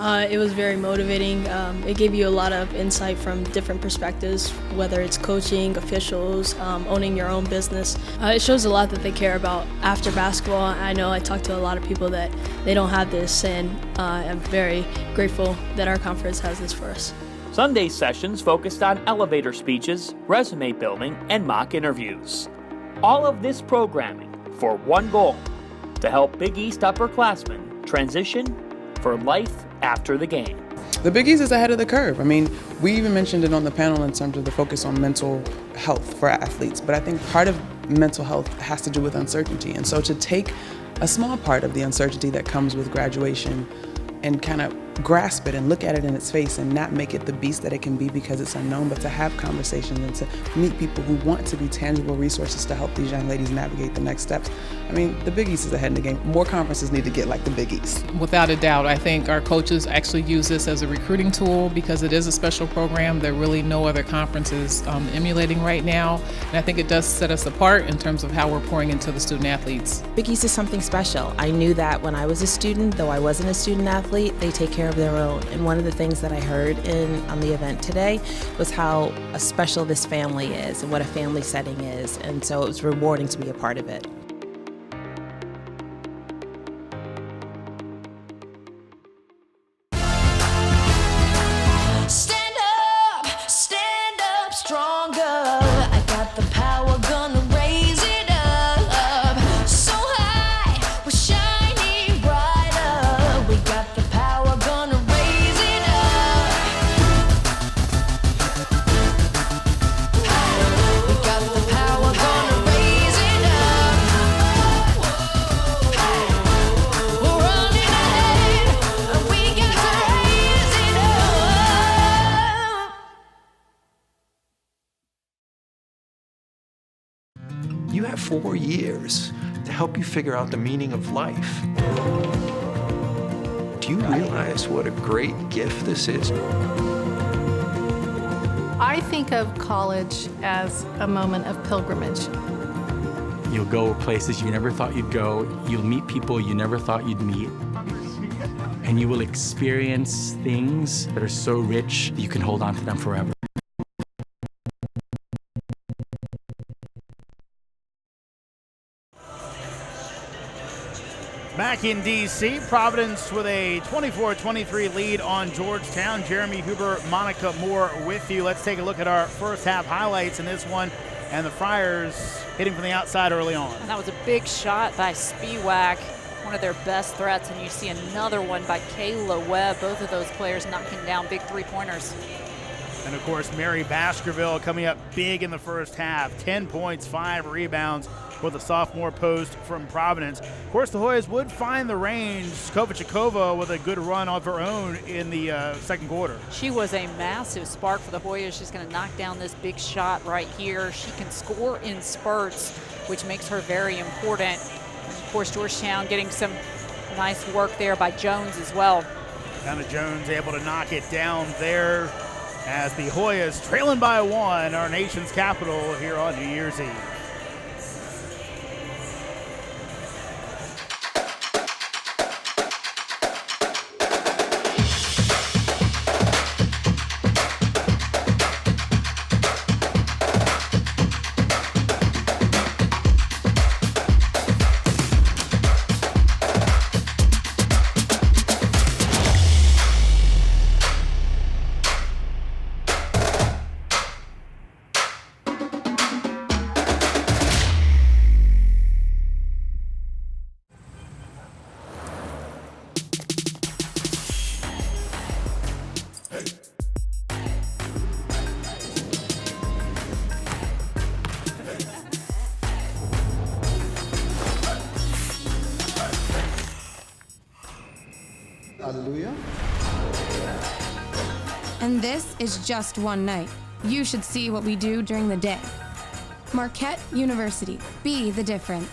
It was very motivating. It gave you a lot of insight from different perspectives, whether it's coaching, officials, owning your own business. It shows a lot that they care about after basketball. I know I talked to a lot of people that they don't have this, and I'm very grateful that our conference has this for us. Sunday sessions focused on elevator speeches, resume building, and mock interviews. All of this programming for one goal: to help Big East upperclassmen transition for life after the game. The Big East is ahead of the curve. I mean, we even mentioned it on the panel in terms of the focus on mental health for athletes, but I think part of mental health has to do with uncertainty. And so to take a small part of the uncertainty that comes with graduation and kind of grasp it and look at it in its face and not make it the beast that it can be because it's unknown, but to have conversations and to meet people who want to be tangible resources to help these young ladies navigate the next steps. I mean, the Big East is ahead in the game. More conferences need to get like the Big East. Without a doubt, I think our coaches actually use this as a recruiting tool because it is a special program that really no other conference is emulating right now. And I think it does set us apart in terms of how we're pouring into the student athletes. Big East is something special. I knew that when I was a student, though I wasn't a student athlete, they take care of their own. And one of the things that I heard on the event today was how special this family is and what a family setting is. And so it was rewarding to be a part of it. Stand up stronger. I got the power, gonna raise it up. So high, we're shining brighter. We got the power, gonna raise it up. We got the power, gonna raise it up. We're running ahead, and we got to raise it up. You have 4 years to help you figure out the meaning of life. Do you realize what a great gift this is? I think of college as a moment of pilgrimage. You'll go places you never thought you'd go. You'll meet people you never thought you'd meet. And you will experience things that are so rich that you can hold on to them forever. Back in D.C., Providence with a 24-23 lead on Georgetown. Jeremy Huber, Monica Moore with you. Let's take a look at our first half highlights in this one. And the Friars hitting from the outside early on. And that was a big shot by Spiewak, one of their best threats. And you see another one by Kayla Webb. Both of those players knocking down big three-pointers. And of course, Mary Baskerville coming up big in the first half. 10 points, 5 rebounds for the sophomore post from Providence. Of course, the Hoyas would find the range. Kovačíková with a good run of her own in the second quarter. She was a massive spark for the Hoyas. She's going to knock down this big shot right here. She can score in spurts, which makes her very important. And of course, Georgetown getting some nice work there by Jones as well. Donna Jones able to knock it down there as the Hoyas trailing by 1, our nation's capital here on New Year's Eve. Hallelujah. And this is just one night. You should see what we do during the day. Marquette University. Be the difference.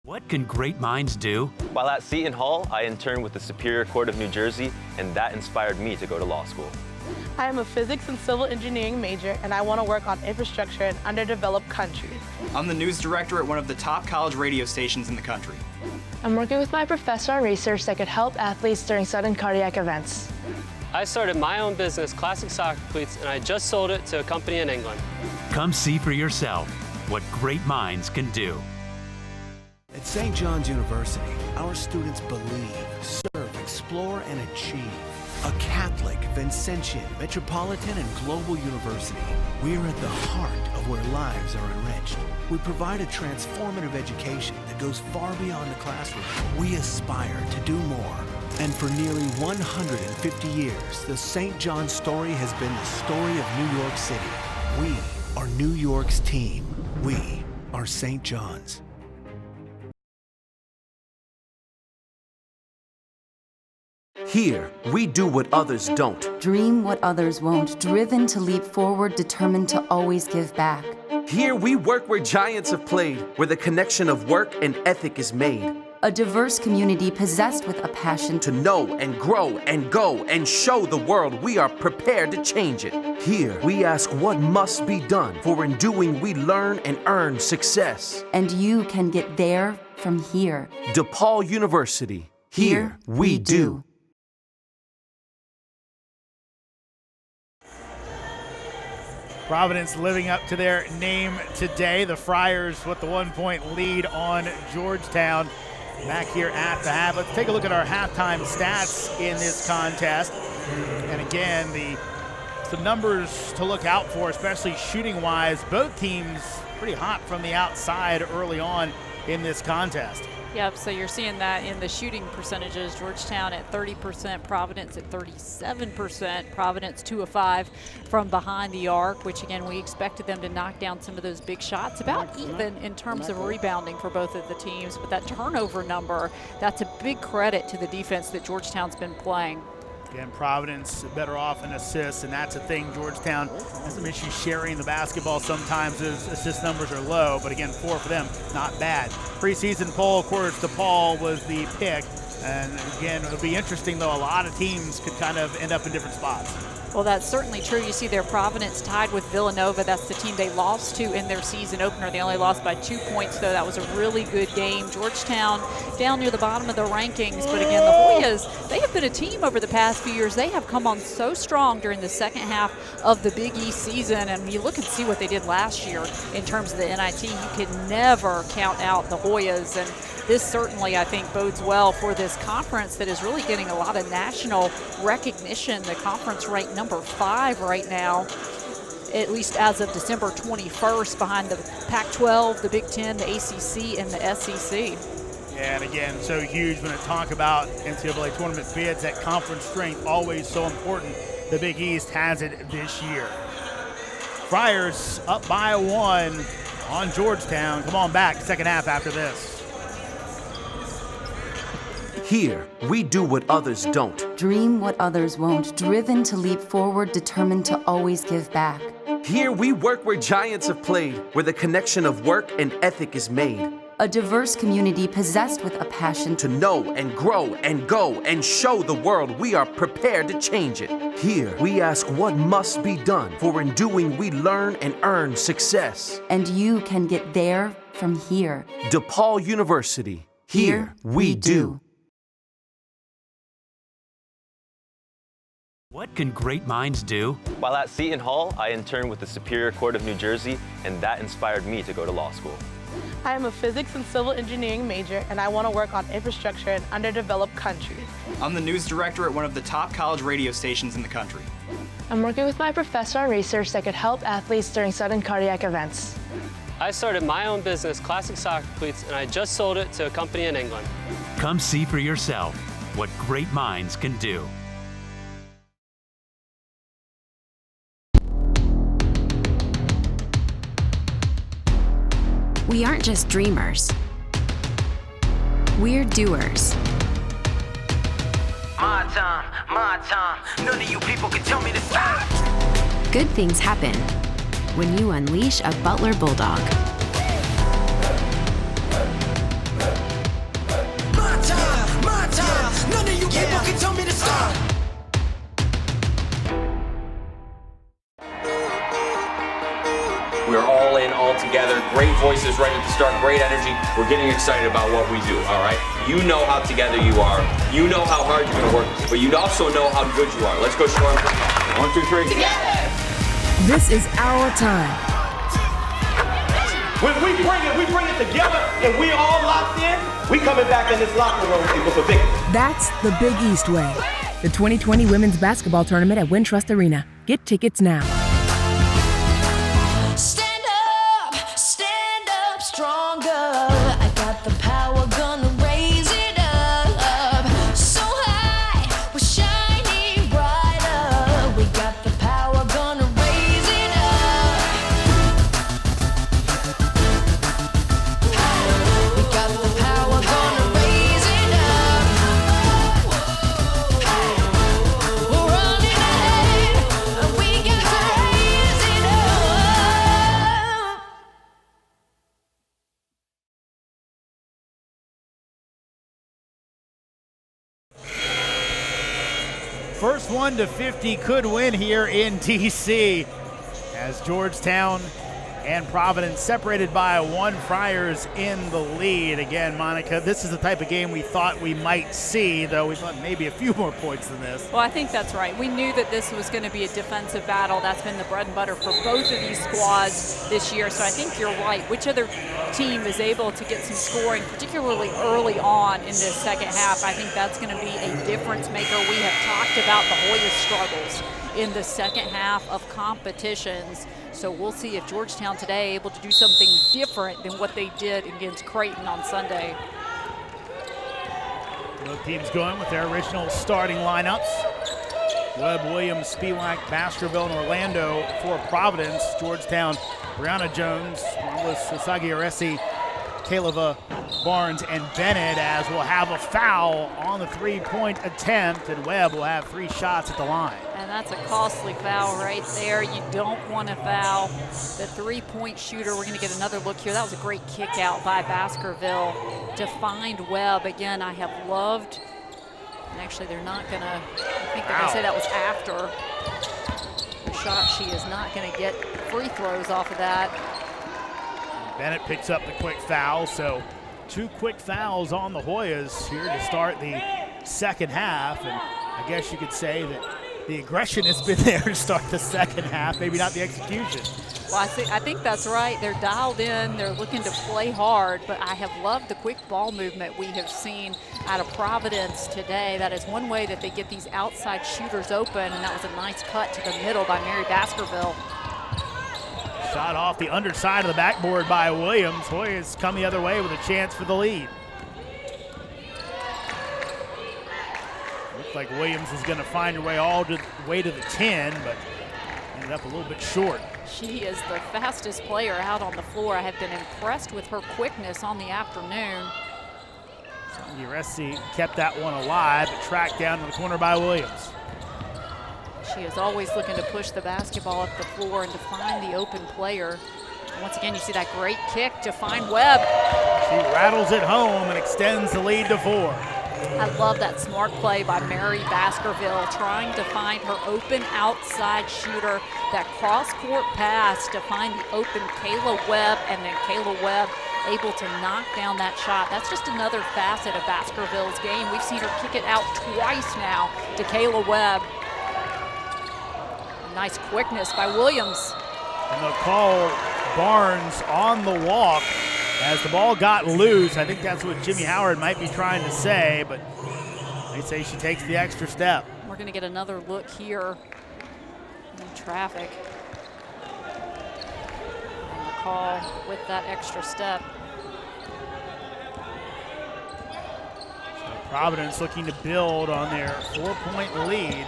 What can great minds do? While at Seton Hall, I interned with the Superior Court of New Jersey, and that inspired me to go to law school. I am a physics and civil engineering major, and I want to work on infrastructure in underdeveloped countries. I'm the news director at one of the top college radio stations in the country. I'm working with my professor on research that could help athletes during sudden cardiac events. I started my own business, Classic Soccer Cleats, and I just sold it to a company in England. Come see for yourself what great minds can do. At St. John's University, our students believe, serve, explore, and achieve. A Catholic, Vincentian, metropolitan, and global university, we are at the heart of where lives are enriched. We provide a transformative education that goes far beyond the classroom. We aspire to do more. And for nearly 150 years, the St. John's story has been the story of New York City. We are New York's team. We are St. John's. Here, we do what others don't. Dream what others won't. Driven to leap forward, determined to always give back. Here, we work where giants have played, where the connection of work and ethic is made. A diverse community possessed with a passion to know and grow and go and show the world we are prepared to change it. Here, we ask what must be done, for in doing we learn and earn success. And you can get there from here. DePaul University. Here we do. Providence living up to their name today. The Friars with the 1-point lead on Georgetown. Back here at the half. Let's take a look at our halftime stats in this contest. And again, some numbers to look out for, especially shooting-wise. Both teams pretty hot from the outside early on in this contest. Yep, so you're seeing that in the shooting percentages. Georgetown at 30%, Providence at 37%. Providence 2 of 5 from behind the arc, which again, we expected them to knock down some of those big shots. About even in terms of rebounding for both of the teams, but that turnover number, that's a big credit to the defense that Georgetown's been playing. Again, Providence better off in assists, and that's a thing. Georgetown has some issues sharing the basketball sometimes as assist numbers are low, but again, 4 for them, not bad. Preseason poll, of course, DePaul was the pick, and again, it'll be interesting, though. A lot of teams could kind of end up in different spots. Well, that's certainly true. You see there, Providence tied with Villanova. That's the team they lost to in their season opener. They only lost by 2 points, though. That was a really good game. Georgetown down near the bottom of the rankings. But again, the Hoyas, they have been a team over the past few years. They have come on so strong during the second half of the Big East season. And you look and see what they did last year in terms of the NIT. You could never count out the Hoyas. And this certainly, I think, bodes well for this conference that is really getting a lot of national recognition. The conference ranked number 5 right now, at least as of December 21st, behind the Pac-12, the Big Ten, the ACC, and the SEC. And again, so huge when I talk about NCAA tournament bids, that conference strength always so important. The Big East has it this year. Friars up by 1 on Georgetown. Come on back, second half after this. Here, we do what others don't. Dream what others won't. Driven to leap forward, determined to always give back. Here, we work where giants have played, where the connection of work and ethic is made. A diverse community possessed with a passion to know and grow and go and show the world we are prepared to change it. Here, we ask what must be done, for in doing we learn and earn success. And you can get there from here. DePaul University. Here we do. What can great minds do? While at Seton Hall, I interned with the Superior Court of New Jersey, and that inspired me to go to law school. I am a physics and civil engineering major, and I want to work on infrastructure in underdeveloped countries. I'm the news director at one of the top college radio stations in the country. I'm working with my professor on research that could help athletes during sudden cardiac events. I started my own business, Classic Soccer Cleats, and I just sold it to a company in England. Come see for yourself what great minds can do. We aren't just dreamers. We're doers. My time. None of you people can tell me to stop. Good things happen when you unleash a Butler Bulldog. My time. None of you people can tell me to stop. We're all in, all together. Great voices right at the start, great energy. We're getting excited about what we do, all right? You know how together you are. You know how hard you're gonna work, but you also know how good you are. Let's go, Storm. 1, 2, 3. Together! This is our time. When we bring it together and we all locked in, we coming back in this locker room with a victory. That's the Big East way. The 2020 Women's Basketball Tournament at Wintrust Arena. Get tickets now. Stand up stronger. I got the power, gonna raise it up. So high, we're shining brighter. We got the power, gonna raise it up. We got the power, gonna raise it up. We're running ahead. We got to raise it up. First one to 50 could win here in D.C. as Georgetown and Providence separated by 1. Friars in the lead. Again, Monica, this is the type of game we thought we might see, though we thought maybe a few more points than this. Well, I think that's right. We knew that this was going to be a defensive battle. That's been the bread and butter for both of these squads this year. So I think you're right. Which other team is able to get some scoring, particularly early on in this second half? I think that's going to be a difference maker. We have talked about the Hoyas' struggles in the second half of competitions. So we'll see if Georgetown today able to do something different than what they did against Creighton on Sunday. Both teams going with their original starting lineups. Webb, Williams, Spiewak, Baskerville, and Orlando for Providence. Georgetown, Brianna Jones, Marlis Sagiaresi, Caleva, Barnes, and Bennett, as we'll have a foul on the three-point attempt, and Webb will have 3 shots at the line. And that's a costly foul right there. You don't want to foul the three-point shooter. We're going to get another look here. That was a great kick out by Baskerville to find Webb. Again, I have loved, and actually they're not going to, I think they're going to say that was after the shot. She is not going to get free throws off of that. Bennett picks up the quick foul, so 2 quick fouls on the Hoyas here to start the second half, and I guess you could say that the aggression has been there to start the second half, maybe not the execution. Well, I think that's right. They're dialed in. They're looking to play hard, but I have loved the quick ball movement we have seen out of Providence today. That is one way that they get these outside shooters open, and that was a nice cut to the middle by Mary Baskerville. Shot off the underside of the backboard by Williams. Hoyas come the other way with a chance for the lead. Looked like Williams was going to find her way all the way to the 10, but ended up a little bit short. She is the fastest player out on the floor. I have been impressed with her quickness on the afternoon. Uresi kept that one alive, but tracked down to the corner by Williams. She is always looking to push the basketball up the floor and to find the open player. And once again, you see that great kick to find Webb. She rattles it home and extends the lead to 4. I love that smart play by Mary Baskerville, trying to find her open outside shooter. That cross-court pass to find the open Kayla Webb, and then Kayla Webb able to knock down that shot. That's just another facet of Baskerville's game. We've seen her kick it out twice now to Kayla Webb. Nice quickness by Williams. And they'll call Barnes on the walk as the ball got loose. I think that's what Jimmy Howard might be trying to say, but they say she takes the extra step. We're going to get another look here in traffic. And the call with that extra step. So Providence looking to build on their 4-point lead.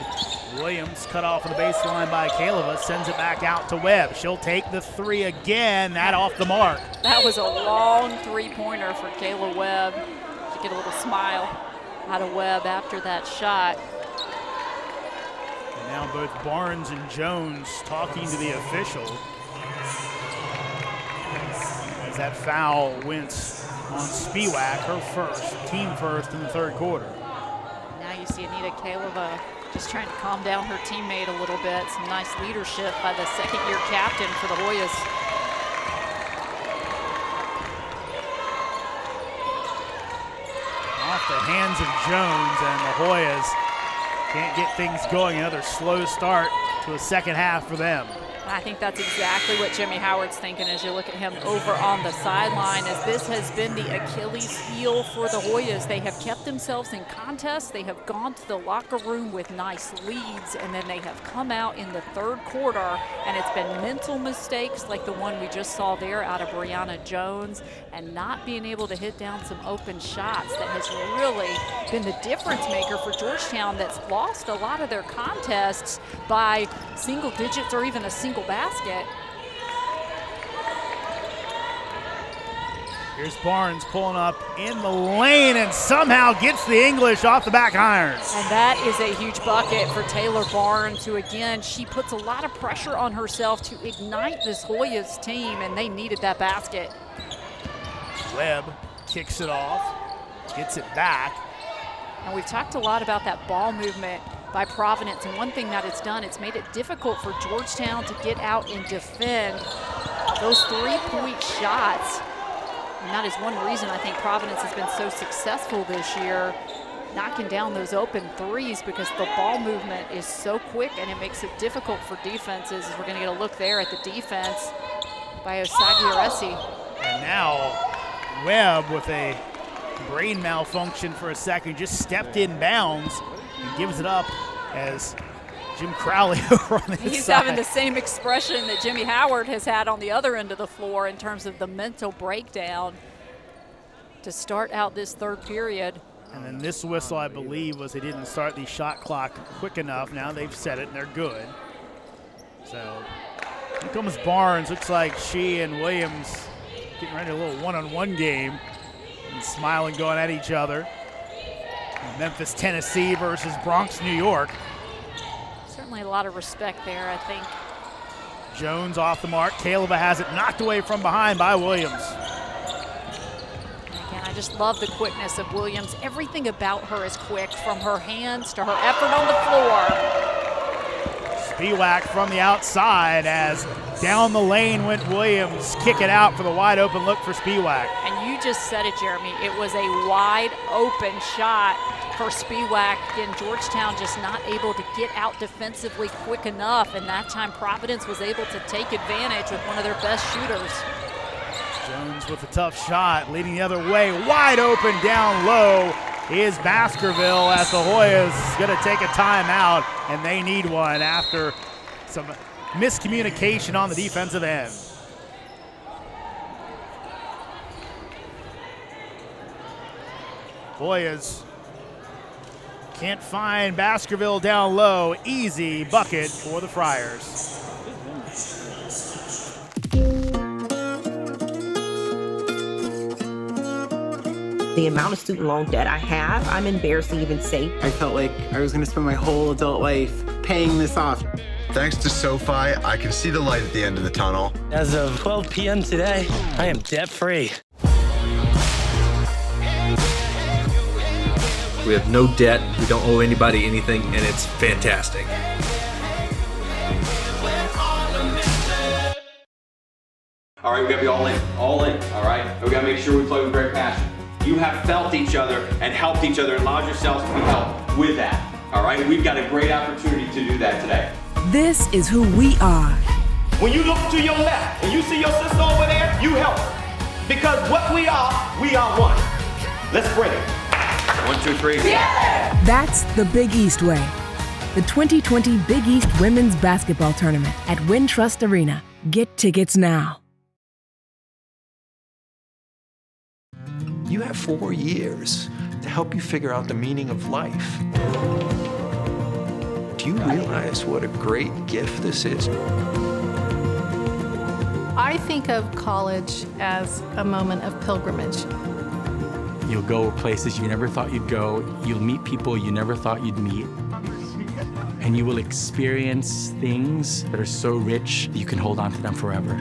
Williams cut off on the baseline by Kaleva, sends it back out to Webb. She'll take the 3 again, that off the mark. That was a long three-pointer for Kayla Webb. To get a little smile out of Webb after that shot. And now both Barnes and Jones talking to the official as that foul went on Spiewak, her first, team first in the third quarter. Now you see Anita Kaleva just trying to calm down her teammate a little bit. Some nice leadership by the second-year captain for the Hoyas. Off the hands of Jones, and the Hoyas can't get things going. Another slow start to a second half for them. I think that's exactly what Jimmy Howard's thinking as you look at him over on the sideline, as this has been the Achilles heel for the Hoyas. They have kept themselves in contests. They have gone to the locker room with nice leads, and then they have come out in the third quarter, and it's been mental mistakes like the one we just saw there out of Brianna Jones, and not being able to hit down some open shots that has really been the difference maker for Georgetown, that's lost a lot of their contests by single digits or even a single basket. Here's Barnes pulling up in the lane and somehow gets the English off the back iron. And that is a huge bucket for Taylor Barnes, who again, she puts a lot of pressure on herself to ignite this Hoyas team, and they needed that basket. Webb kicks it off, gets it back. And we've talked a lot about that ball movement by Providence, and one thing that it's done, it's made it difficult for Georgetown to get out and defend those three-point shots. And that is one reason I think Providence has been so successful this year, knocking down those open threes, because the ball movement is so quick and it makes it difficult for defenses. We're going to get a look there at the defense by Osagiaresi. And now Webb, with a brain malfunction for a second, just stepped in bounds and gives it up as Jim Crowley over on his He's side. having the same expression that Jimmy Howard has had on the other end of the floor in terms of the mental breakdown to start out this third period. And then this whistle, I believe, was they didn't start the shot clock quick enough. Now they've set it and they're good. So here comes Barnes. Looks like she and Williams getting ready a little one-on-one game and smiling, going at each other. Memphis, Tennessee versus Bronx, New York. Certainly a lot of respect there, I think. Jones off the mark. Kaleva has it knocked away from behind by Williams. And again, I just love the quickness of Williams. Everything about her is quick, from her hands to her effort on the floor. Spiewak from the outside as down the lane went Williams. Kick it out for the wide open look for Spiewak. And you just said it, Jeremy. It was a wide open shot for Spiewak. Again, Georgetown just not able to get out defensively quick enough, and that time Providence was able to take advantage with one of their best shooters. Jones with a tough shot, leading the other way. Wide open down low is Baskerville, as the Hoyas going to take a timeout, and they need one after some miscommunication on the defensive end. Hoyas Can't find Baskerville down low. Easy bucket for the Friars. The amount of student loan debt I have, I'm embarrassed to even say. I felt like I was gonna spend my whole adult life paying this off. Thanks to SoFi, I can see the light at the end of the tunnel. As of 12 p.m. today, I am debt-free. We have no debt, we don't owe anybody anything, and it's fantastic. All right, we gotta be all in, all right? We gotta make sure we play with great passion. You have felt each other and helped each other and allowed yourselves to be helped with that, all right? We've got a great opportunity to do that today. This is who we are. When you look to your left and you see your sister over there, you help her. Because what we are one. Let's bring it. 1, 2, 3. Yeah! That's the Big East way. The 2020 Big East Women's Basketball Tournament at Wintrust Arena. Get tickets now. You have 4 years to help you figure out the meaning of life. Do you realize what a great gift this is? I think of college as a moment of pilgrimage. You'll go places you never thought you'd go. You'll meet people you never thought you'd meet. And you will experience things that are so rich that you can hold on to them forever.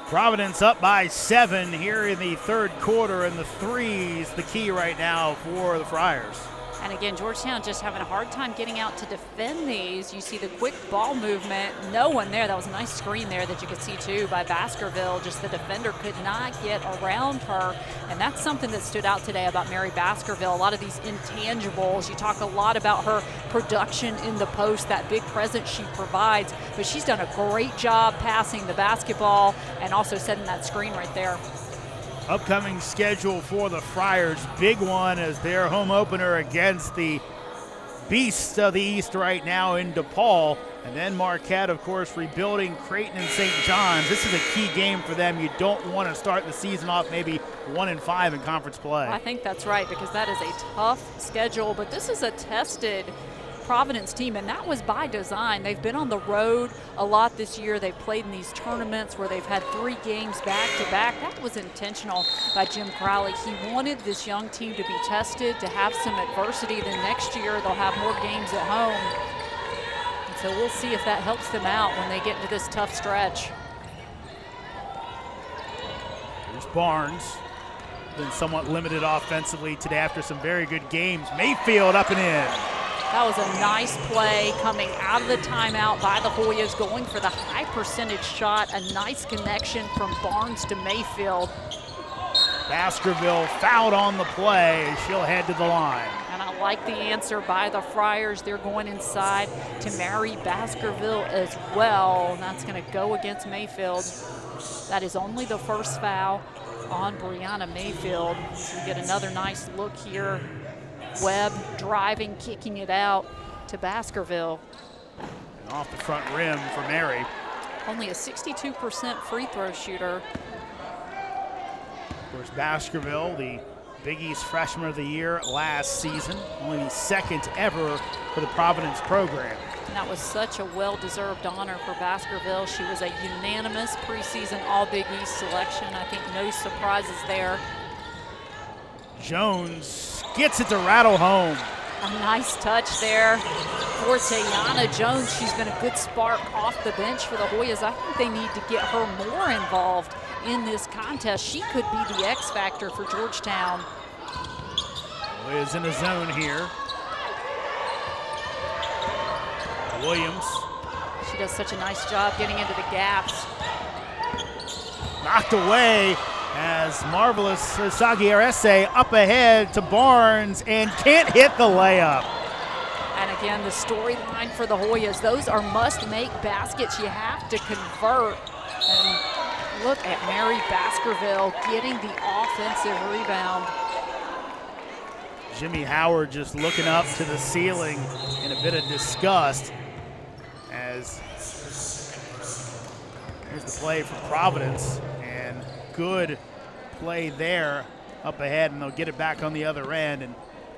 Providence up by 7 here in the third quarter, and the threes the key right now for the Friars. And again, Georgetown just having a hard time getting out to defend these. You see the quick ball movement. No one there. That was a nice screen there that you could see too by Baskerville. Just the defender could not get around her. And that's something that stood out today about Mary Baskerville. A lot of these intangibles. You talk a lot about her production in the post, that big presence she provides. But she's done a great job passing the basketball and also setting that screen right there. Upcoming schedule for the Friars, big one as their home opener against the beasts of the East right now in DePaul. And then Marquette, of course, rebuilding Creighton and St. John's. This is a key game for them. You don't want to start the season off maybe 1-5 in conference play. I think that's right, because that is a tough schedule, but this is a tested Providence team, and that was by design. They've been on the road a lot this year. They've played in these tournaments where they've had 3 games back-to-back. That was intentional by Jim Crowley. He wanted this young team to be tested, to have some adversity. Then next year they'll have more games at home. And so we'll see if that helps them out when they get into this tough stretch. There's Barnes. Been somewhat limited offensively today after some very good games. Mayfield up and in. That was a nice play coming out of the timeout by the Hoyas, going for the high percentage shot. A nice connection from Barnes to Mayfield. Baskerville fouled on the play. She'll head to the line. And I like the answer by the Friars. They're going inside to Mary Baskerville as well. And that's going to go against Mayfield. That is only the first foul on Brianna Mayfield. So we get another nice look here. Webb driving, kicking it out to Baskerville. And off the front rim for Mary. Only a 62% free throw shooter. Of course, Baskerville, the Big East Freshman of the Year last season. Only the second ever for the Providence program. And that was such a well-deserved honor for Baskerville. She was a unanimous preseason All-Big East selection. I think no surprises there. Jones gets it to rattle home. A nice touch there for Tayana Jones. She's been a good spark off the bench for the Hoyas. I think they need to get her more involved in this contest. She could be the X factor for Georgetown. Hoyas in the zone here. Williams. She does such a nice job getting into the gaps. Knocked away. As marvelous Sagi Arese up ahead to Barnes and can't hit the layup. And again, the storyline for the Hoyas, those are must-make baskets. You have to convert. And look at Mary Baskerville getting the offensive rebound. Jimmy Howard just looking up to the ceiling in a bit of disgust. As here's the play for Providence. And good play there up ahead, and they'll get it back on the other end. And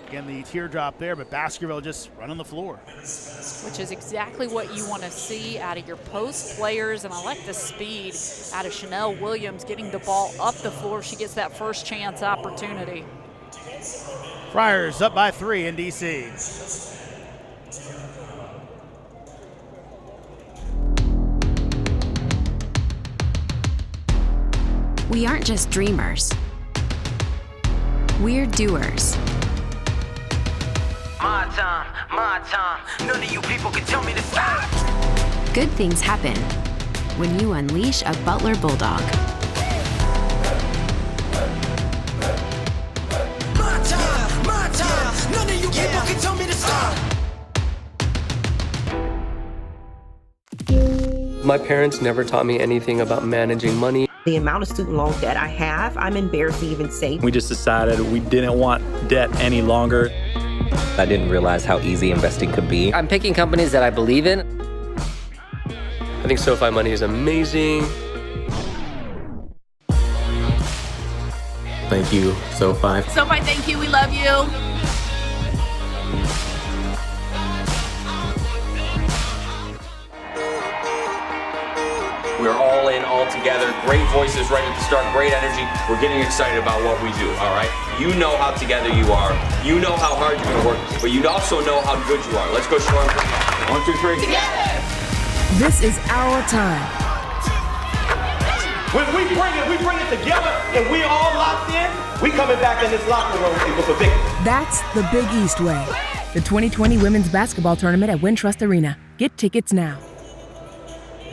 again, the teardrop there, but Baskerville just running the floor. Which is exactly what you want to see out of your post players, and I like the speed out of Chanel Williams getting the ball up the floor. She gets that first chance opportunity. Friars up by 3 in D.C. We aren't just dreamers. We're doers. My time. None of you people can tell me to stop. Good things happen when you unleash a Butler Bulldog. My time. None of you people can tell me to stop. My parents never taught me anything about managing money. The amount of student loan debt I have, I'm embarrassed to even say. We just decided we didn't want debt any longer. I didn't realize how easy investing could be. I'm picking companies that I believe in. I think SoFi Money is amazing. Thank you, SoFi. SoFi, thank you. We love you. We're all in, all together. Great voices ready to start, great energy. We're getting excited about what we do, all right? You know how together you are. You know how hard you're going to work, but you also know how good you are. Let's go show them. 1, 2, 3. Together! This is our time. When we bring it together and we all locked in, we coming back in this locker room with a victory. That's the Big East way. The 2020 Women's Basketball Tournament at Wintrust Arena. Get tickets now.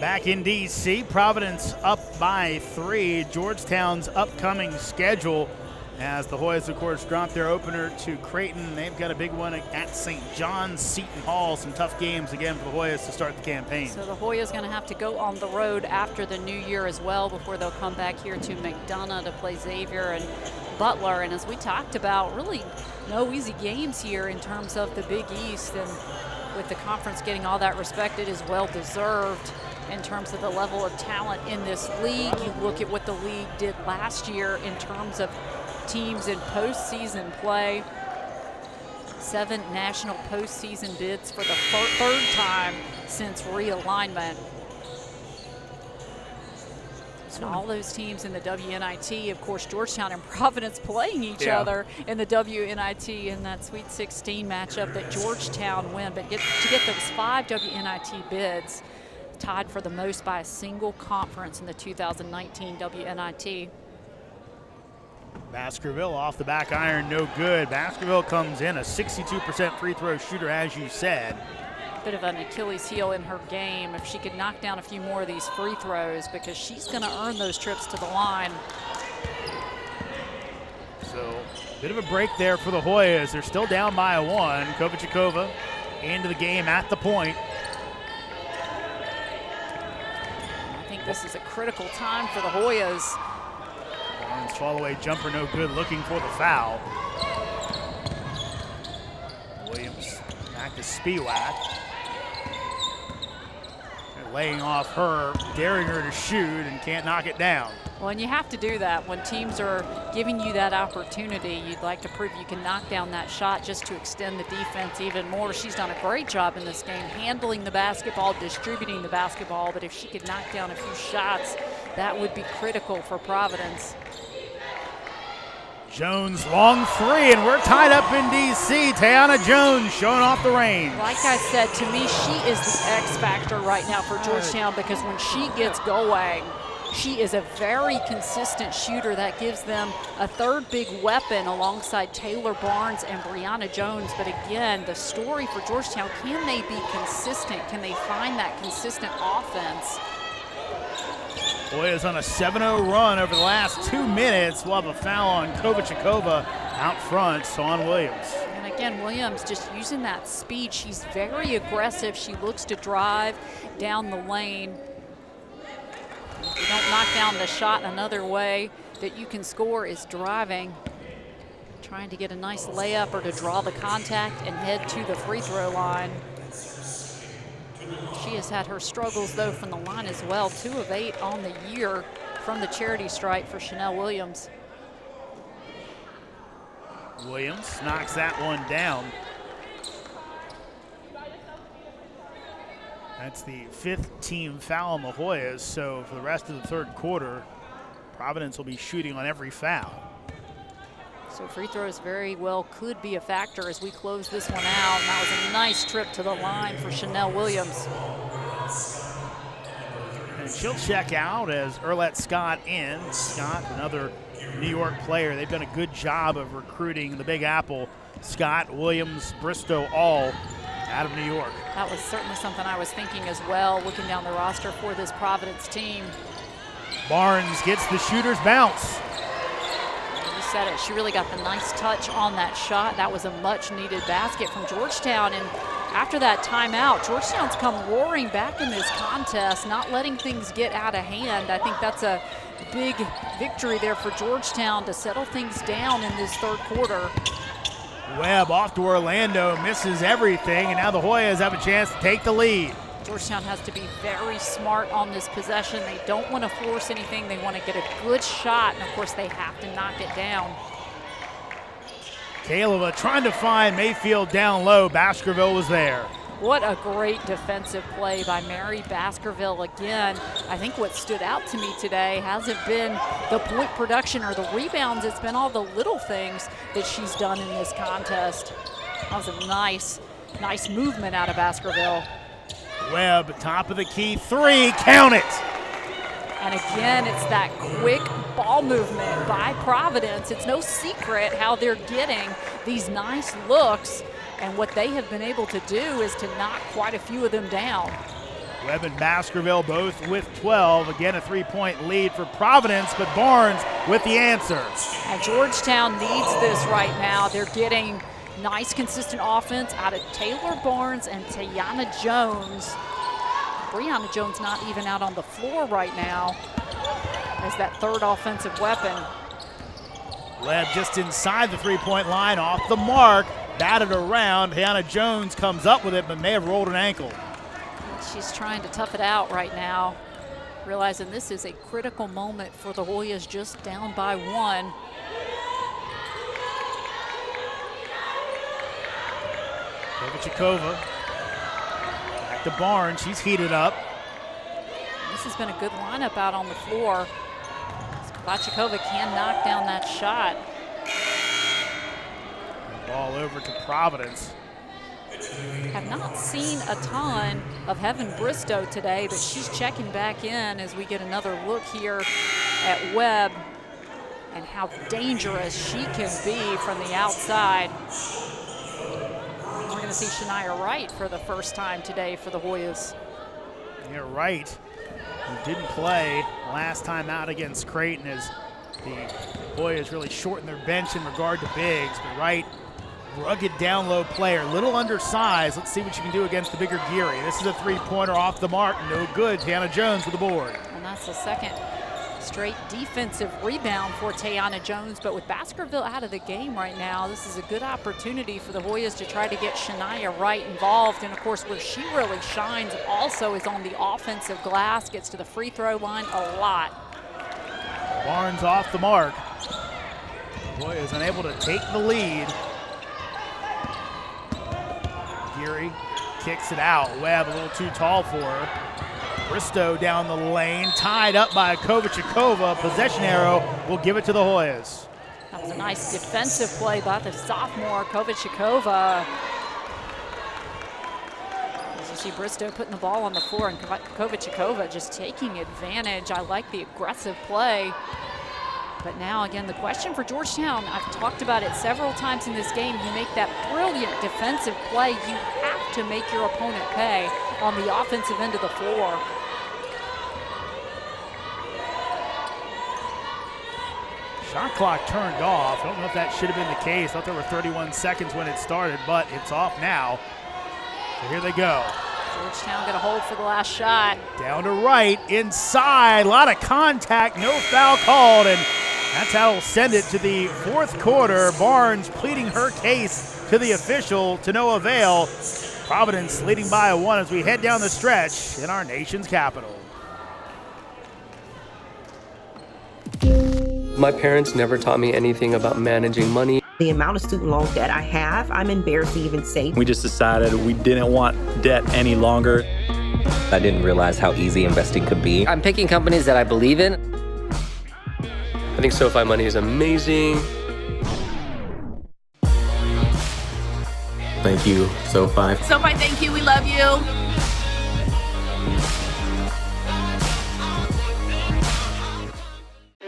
Back in D.C., Providence up by 3. Georgetown's upcoming schedule as the Hoyas, of course, drop their opener to Creighton. They've got a big one at St. John's, Seton Hall. Some tough games again for the Hoyas to start the campaign. So the Hoyas going to have to go on the road after the new year as well before they'll come back here to McDonough to play Xavier and Butler. And as we talked about, really no easy games here in terms of the Big East. And with the conference getting all that respect, it is well deserved. In terms of the level of talent in this league, you look at what the league did last year in terms of teams in postseason play. 7 national postseason bids for the third time since realignment. And all those teams in the WNIT, of course, Georgetown and Providence playing each other in the WNIT in that Sweet 16 matchup that Georgetown win. But to get those 5 WNIT bids, tied for the most by a single conference in the 2019 WNIT. Baskerville off the back iron, no good. Baskerville comes in a 62% free throw shooter, as you said. Bit of an Achilles heel in her game. If she could knock down a few more of these free throws, because she's going to earn those trips to the line. So, bit of a break there for the Hoyas. They're still down by 1. Kovačíková into the game at the point. This is a critical time for the Hoyas. Barnes fall-away jumper, no good, looking for the foul. Williams back to Spiewak. They're laying off her, daring her to shoot, and can't knock it down. Well, and you have to do that when teams are giving you that opportunity. You'd like to prove you can knock down that shot just to extend the defense even more. She's done a great job in this game, handling the basketball, distributing the basketball, but if she could knock down a few shots, that would be critical for Providence. Jones, long 3, and we're tied up in D.C. Tiana Jones showing off the range. Like I said, to me, she is the X factor right now for Georgetown, because when she gets going, she is a very consistent shooter that gives them a third big weapon alongside Taylor Barnes and Brianna Jones. But again, the story for Georgetown, can they be consistent? Can they find that consistent offense? Hoyas on a 7-0 run over the last 2 minutes. We'll have a foul on Kovačíková out front, so on Williams. And again, Williams just using that speed. She's very aggressive. She looks to drive down the lane. If you don't knock down the shot, another way that you can score is driving, trying to get a nice layup or to draw the contact and head to the free throw line. She has had her struggles, though, from the line as well. 2 of 8 on the year from the charity stripe for Chanel Williams. Williams knocks that one down. That's the 5th team foul on the Hoyas, so for the rest of the third quarter, Providence will be shooting on every foul. So free throws very well could be a factor as we close this one out. And that was a nice trip to the line for Chanel Williams. And she'll check out as Erlette Scott in. Scott, another New York player. They've done a good job of recruiting the Big Apple. Scott, Williams, Bristow, all out of New York. That was certainly something I was thinking as well, looking down the roster for this Providence team. Barnes gets the shooter's bounce. You said it, she really got the nice touch on that shot. That was a much needed basket from Georgetown. And after that timeout, Georgetown's come roaring back in this contest, not letting things get out of hand. I think that's a big victory there for Georgetown to settle things down in this third quarter. Webb off to Orlando, misses everything, and now the Hoyas have a chance to take the lead. Georgetown has to be very smart on this possession. They don't want to force anything. They want to get a good shot, and of course they have to knock it down. Kaleva trying to find Mayfield down low. Baskerville was there. What a great defensive play by Mary Baskerville again. I think what stood out to me today hasn't been the point production or the rebounds. It's been all the little things that she's done in this contest. That was a nice movement out of Baskerville. Webb, top of the key, 3, count it. And again, it's that quick ball movement by Providence. It's no secret how they're getting these nice looks. And what they have been able to do is to knock quite a few of them down. Webb and Baskerville both with 12. Again, a 3-point lead for Providence, but Barnes with the answer. And Georgetown needs this right now. They're getting nice, consistent offense out of Taylor Barnes and Tiana Jones. Brianna Jones not even out on the floor right now as that third offensive weapon. Webb just inside the 3-point line, off the mark. Batted around. Tiana Jones comes up with it, but may have rolled an ankle. She's trying to tough it out right now, realizing this is a critical moment for the Hoyas, just down by 1. Kovačíková back to Barnes. She's heated up. This has been a good lineup out on the floor. Kovačíková can knock down that shot. Ball over to Providence. Have not seen a ton of Heaven Bristow today, but she's checking back in as we get another look here at Webb and how dangerous she can be from the outside. We're going to see Shania Wright for the first time today for the Hoyas. Yeah, Wright, who didn't play last time out against Creighton, as the Hoyas really shortened their bench in regard to bigs, but Wright, rugged down low player, little undersized. Let's see what you can do against the bigger Geary. This is a 3-pointer off the mark, no good. Tiana Jones with the board. And that's the second straight defensive rebound for Tiana Jones, but with Baskerville out of the game right now, this is a good opportunity for the Hoyas to try to get Shania Wright involved. And of course, where she really shines also is on the offensive glass, gets to the free throw line a lot. Barnes off the mark. Hoyas unable to take the lead. Geary kicks it out. Webb a little too tall for her. Bristow down the lane, tied up by Kovačíková. Possession arrow will give it to the Hoyas. That was a nice defensive play by the sophomore, Kovačíková. As you see Bristow putting the ball on the floor and Kovačíková just taking advantage. I like the aggressive play. But now, again, the question for Georgetown, I've talked about it several times in this game, you make that brilliant defensive play, you have to make your opponent pay on the offensive end of the floor. Shot clock turned off. I don't know if that should have been the case. I thought there were 31 seconds when it started, but it's off now. So here they go. Georgetown got a hold for the last shot. Down to Wright, inside, a lot of contact, no foul called, and that's how we'll send it to the fourth quarter. Barnes pleading her case to the official to no avail. Providence leading by 1 as we head down the stretch in our nation's capital. My parents never taught me anything about managing money. The amount of student loan debt I have, I'm embarrassed to even say. We just decided we didn't want debt any longer. I didn't realize how easy investing could be. I'm picking companies that I believe in. I think SoFi Money is amazing. Thank you, SoFi. SoFi, thank you. We love you.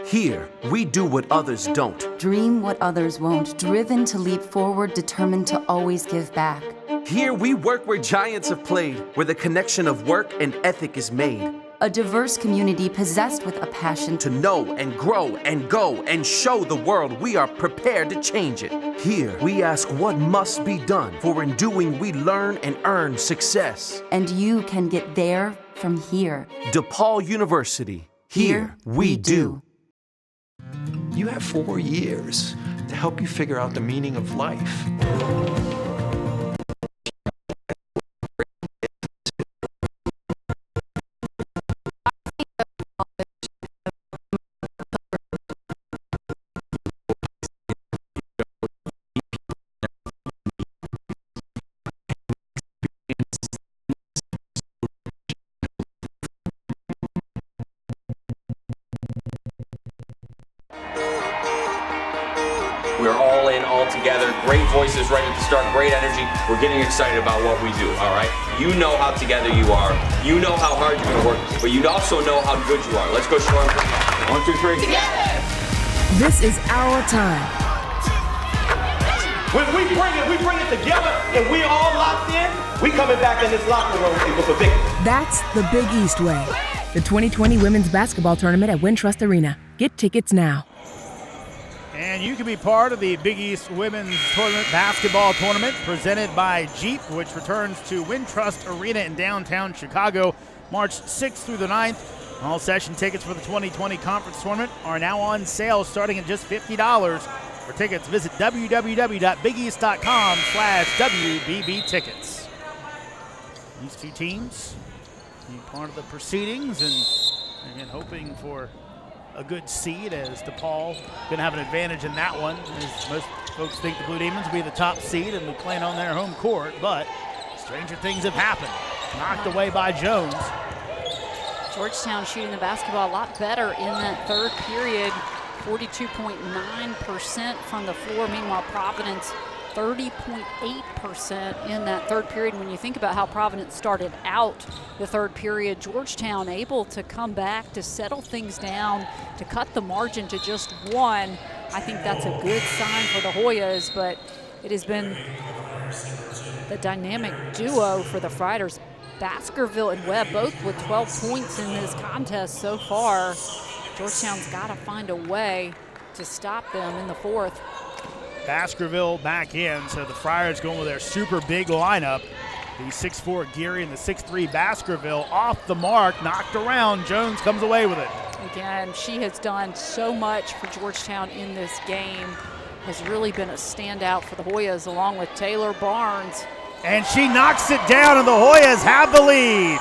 Here, we do what others don't. Dream what others won't. Driven to leap forward, determined to always give back. Here, we work where giants have played, where the connection of work and ethic is made. A diverse community possessed with a passion to know and grow and go and show the world we are prepared to change it. Here, we ask what must be done, for in doing we learn and earn success. And you can get there from here. DePaul University. Here we do. You have 4 years to help you figure out the meaning of life. We're all in, all together. Great voices ready to start, great energy. We're getting excited about what we do, all right? You know how together you are. You know how hard you're going to work, but you also know how good you are. Let's go show them. 1, 2, 3. Together! This is our time. When we bring it together and we all locked in, we coming back in this locker room with a victory. That's the Big East way. The 2020 Women's Basketball Tournament at Wintrust Arena. Get tickets now. And you can be part of the Big East Women's Basketball Tournament presented by Jeep, which returns to Wintrust Arena in downtown Chicago March 6th through the 9th. All session tickets for the 2020 conference tournament are now on sale starting at just $50. For tickets, visit www.bigeast.com/WBB tickets. These two teams being part of the proceedings and again hoping for a good seed, as DePaul going to have an advantage in that one, as most folks think the Blue Demons will be the top seed and be playing on their home court, but stranger things have happened. Knocked away by Jones. Georgetown shooting the basketball a lot better in that third period, 42.9% from the floor. Meanwhile, Providence 30.8% in that third period. When you think about how Providence started out the third period, Georgetown able to come back, to settle things down, to cut the margin to just 1. I think that's a good sign for the Hoyas, but it has been the dynamic duo for the Friars. Baskerville and Webb both with 12 points in this contest so far. Georgetown's got to find a way to stop them in the fourth. Baskerville back in, so the Friars going with their super big lineup. The 6'4" Geary and the 6'3" Baskerville off the mark, knocked around. Jones comes away with it. Again, she has done so much for Georgetown in this game. Has really been a standout for the Hoyas, along with Taylor Barnes. And she knocks it down, and the Hoyas have the lead.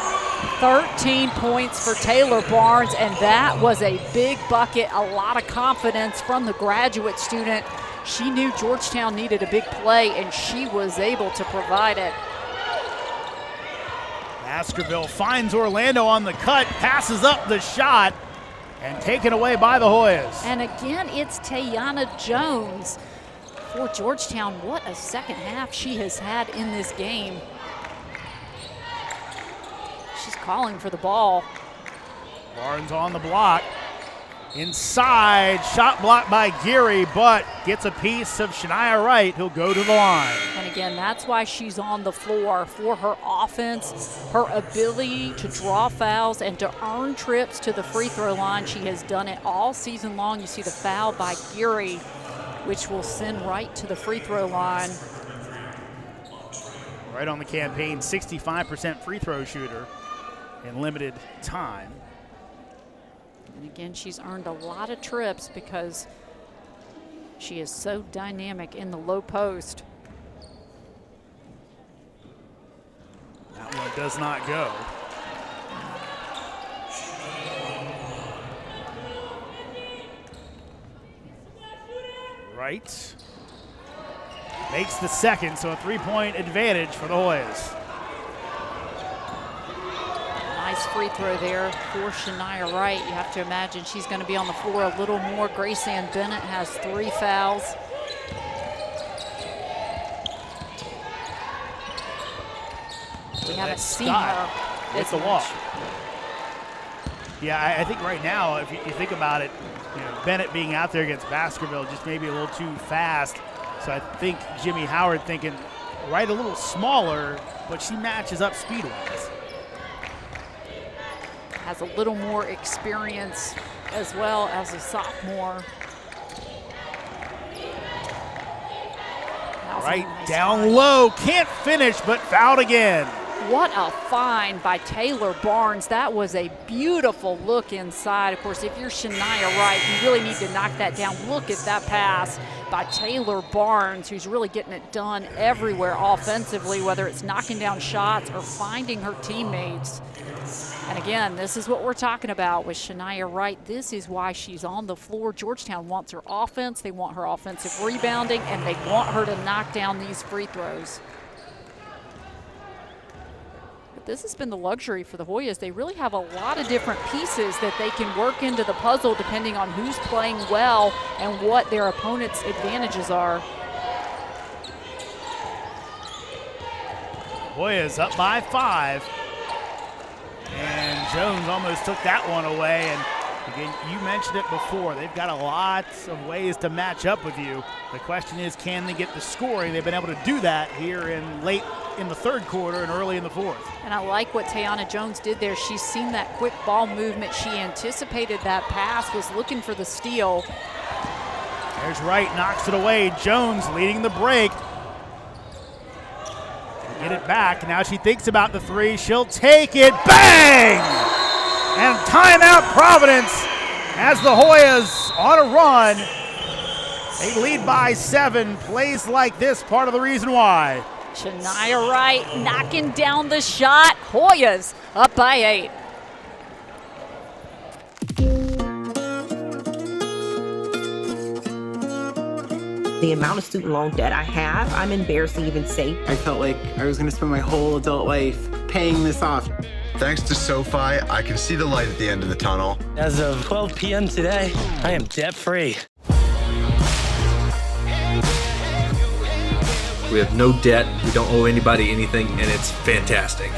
13 points for Taylor Barnes, and that was a big bucket. A lot of confidence from the graduate student. She knew Georgetown needed a big play, and she was able to provide it. Baskerville finds Orlando on the cut, passes up the shot, and taken away by the Hoyas. And again, it's Tayana Jones for Georgetown. What a second half she has had in this game. She's calling for the ball. Barnes on the block. Inside, shot blocked by Geary, but gets a piece of Shania Wright, who'll go to the line. And again, that's why she's on the floor, for her offense, her ability to draw fouls and to earn trips to the free throw line. She has done it all season long. You see the foul by Geary, which will send Wright to the free throw line. Right on the campaign, 65% free throw shooter in limited time. And again, she's earned a lot of trips because she is so dynamic in the low post. That one does not go. Right. makes the second, so a 3-point advantage for the Hoyas. Nice free throw there for Shania Wright. You have to imagine she's going to be on the floor a little more. Grace Ann Bennett has 3 fouls. We haven't seen her with the walk. Yeah, I think right now, if you think about it, Bennett being out there against Baskerville just maybe a little too fast. So I think Jimmy Howard thinking Wright a little smaller, but she matches up speed-wise. Has a little more experience as well as a sophomore. Right down low, can't finish, but fouled again. What a find by Taylor Barnes. That was a beautiful look inside. Of course, if you're Shania Wright, you really need to knock that down. Look at that pass by Taylor Barnes, who's really getting it done everywhere offensively, whether it's knocking down shots or finding her teammates. And again, this is what we're talking about with Shania Wright. This is why she's on the floor. Georgetown wants her offense. They want her offensive rebounding, and they want her to knock down these free throws. But this has been the luxury for the Hoyas. They really have a lot of different pieces that they can work into the puzzle depending on who's playing well and what their opponent's advantages are. Hoyas up by 5. And Jones almost took that one away. And again, you mentioned it before. They've got a lot of ways to match up with you. The question is, can they get the scoring? They've been able to do that here in late in the third quarter and early in the fourth. And I like what Tayana Jones did there. She's seen that quick ball movement. She anticipated that pass, was looking for the steal. There's Wright, knocks it away. Jones leading the break. Get it back. Now she thinks about the 3. She'll take it. Bang! And timeout Providence as the Hoyas on a run. They lead by 7. Plays like this, part of the reason why. Shania Wright knocking down the shot. Hoyas up by 8. The amount of student loan debt I have, I'm embarrassed to even say. I felt like I was going to spend my whole adult life paying this off. Thanks to SoFi, I can see the light at the end of the tunnel. As of 12 p.m. today, I am debt-free. We have no debt, we don't owe anybody anything, and it's fantastic.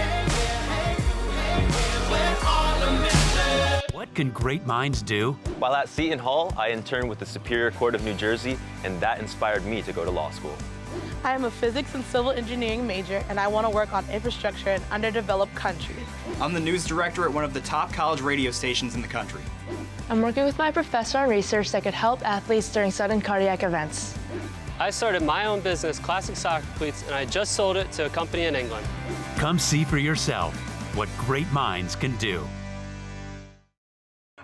What can great minds do? While at Seton Hall, I interned with the Superior Court of New Jersey, and that inspired me to go to law school. I am a physics and civil engineering major, and I want to work on infrastructure in underdeveloped countries. I'm the news director at one of the top college radio stations in the country. I'm working with my professor on research that could help athletes during sudden cardiac events. I started my own business, Classic Soccer Cleats, and I just sold it to a company in England. Come see for yourself what great minds can do.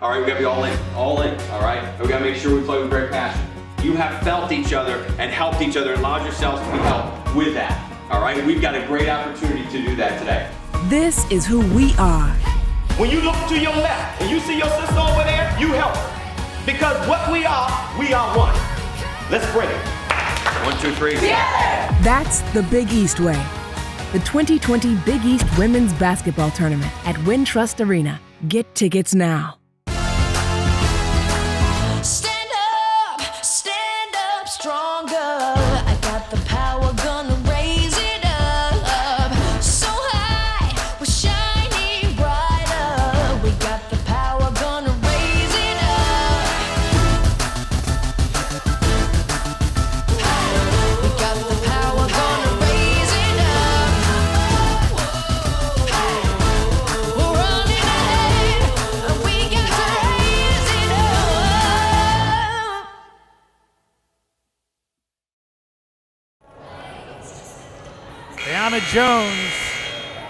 All right, we gotta be all in, all right? We gotta make sure we play with great passion. You have felt each other and helped each other and allowed yourselves to be helped with that, all right? We've got a great opportunity to do that today. This is who we are. When you look to your left and you see your sister over there, you help her. Because what we are one. Let's bring it. 1, 2, 3. Yeah! That's the Big East way. The 2020 Big East Women's Basketball Tournament at Wintrust Arena. Get tickets now. Stand up stronger. I got the power, gonna raise it up. So high, we're shining brighter. We got the power, gonna raise it up. We got the power, gonna raise it up. We're running ahead, and we got to raise it up. Brianna Jones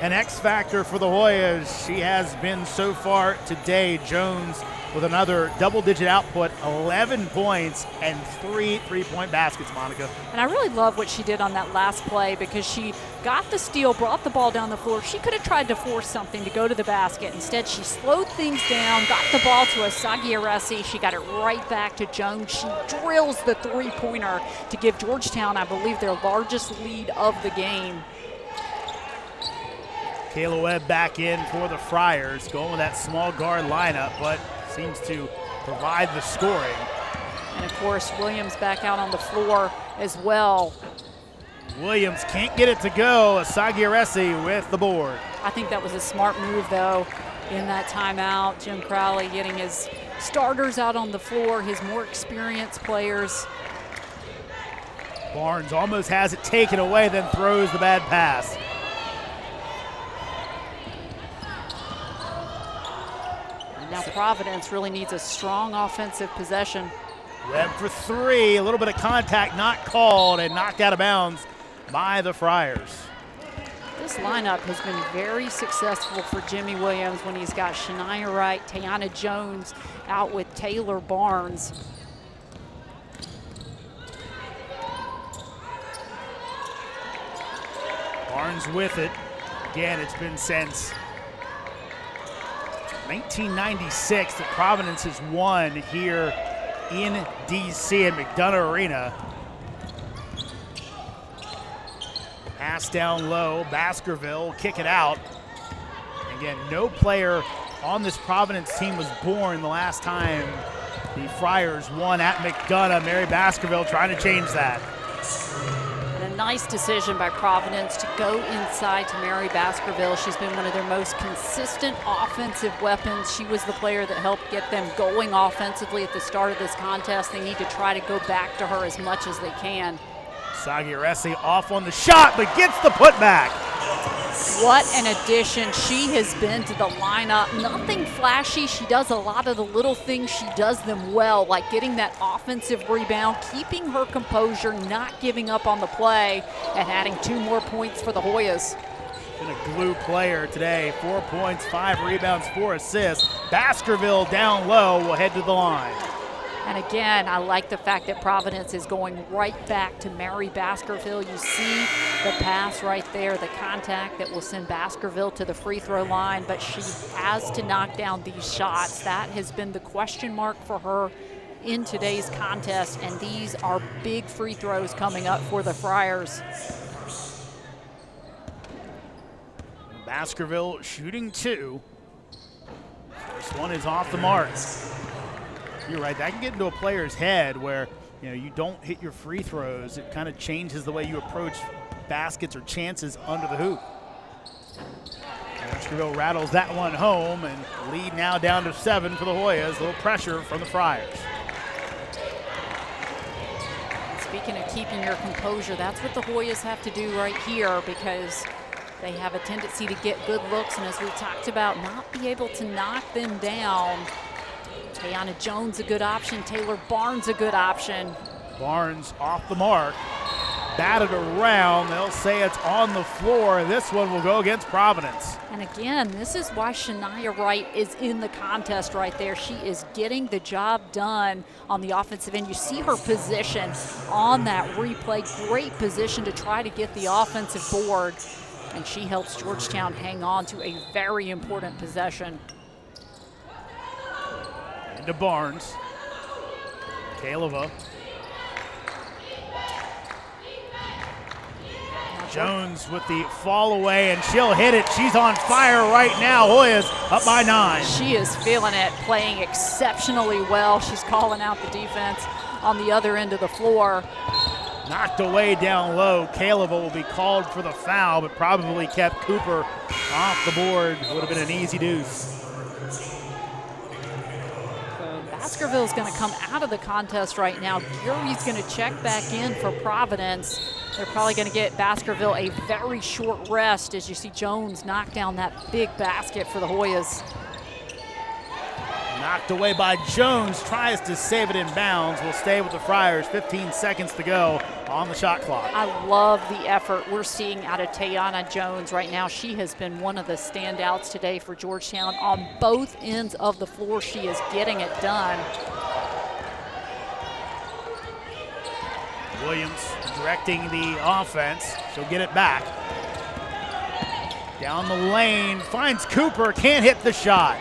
An X factor for the Hoyas. She has been so far today. Jones with another double-digit output, 11 points and 3 3-point baskets, Monica. And I really love what she did on that last play because she got the steal, brought the ball down the floor. She could have tried to force something to go to the basket. Instead, she slowed things down, got the ball to Asagi Aresi. She got it right back to Jones. She drills the three-pointer to give Georgetown, I believe, their largest lead of the game. Kayla Webb back in for the Friars, going with that small guard lineup, but seems to provide the scoring. And of course, Williams back out on the floor as well. Williams can't get it to go. Asagi Aresi with the board. I think that was a smart move, though, in that timeout. Jim Crowley getting his starters out on the floor, his more experienced players. Barnes almost has it taken away, then throws the bad pass. Now Providence really needs a strong offensive possession. Webb for three, a little bit of contact not called and knocked out of bounds by the Friars. This lineup has been very successful for Jimmy Williams when he's got Shania Wright, Tayana Jones out with Taylor Barnes. Barnes with it. Again, it's been since 1996 that Providence has won here in DC at McDonough Arena. Pass down low, Baskerville kick it out. Again, no player on this Providence team was born the last time the Friars won at McDonough. Mary Baskerville trying to change that. And a nice decision by Providence to go inside to Mary Baskerville. She's been one of their most consistent offensive weapons. She was the player that helped get them going offensively at the start of this contest. They need to try to go back to her as much as they can. Asagi Aresi off on the shot, but gets the putback. What an addition she has been to the lineup. Nothing flashy. She does a lot of the little things. She does them well, like getting that offensive rebound, keeping her composure, not giving up on the play, and adding 2 more points for the Hoyas. Been a glue player today. 4 points, 5 rebounds, 4 assists. Baskerville down low will head to the line. And again, I like the fact that Providence is going right back to Mary Baskerville. You see the pass right there, the contact that will send Baskerville to the free throw line, but she has to knock down these shots. That has been the question mark for her in today's contest, and these are big free throws coming up for the Friars. Baskerville shooting 2. First one is off the mark. You're right, that can get into a player's head where you don't hit your free throws. It kind of changes the way you approach baskets or chances under the hoop. Baskerville rattles that one home, and lead now down to 7 for the Hoyas. A little pressure from the Friars. Speaking of keeping your composure, that's what the Hoyas have to do right here, because they have a tendency to get good looks, and as we talked about, not be able to knock them down. Tayana Jones a good option, Taylor Barnes a good option. Barnes off the mark, batted around. They'll say it's on the floor. This one will go against Providence. And again, this is why Shania Wright is in the contest right there. She is getting the job done on the offensive end. You see her position on that replay. Great position to try to get the offensive board. And she helps Georgetown hang on to a very important possession. To Barnes. Kaleva. Jones with the fall away, and she'll hit it. She's on fire right now. Hoyas up by 9. She is feeling it, playing exceptionally well. She's calling out the defense on the other end of the floor. Knocked away down low. Kaleva will be called for the foul, but probably kept Cooper off the board. Would have been an easy deuce. Baskerville's going to come out of the contest right now. Geary's going to check back in for Providence. They're probably going to get Baskerville a very short rest as you see Jones knock down that big basket for the Hoyas. Knocked away by Jones, tries to save it in bounds. Will stay with the Friars, 15 seconds to go on the shot clock. I love the effort we're seeing out of Tayana Jones right now. She has been one of the standouts today for Georgetown on both ends of the floor. She is getting it done. Williams directing the offense. She'll get it back. Down the lane, finds Cooper, can't hit the shot.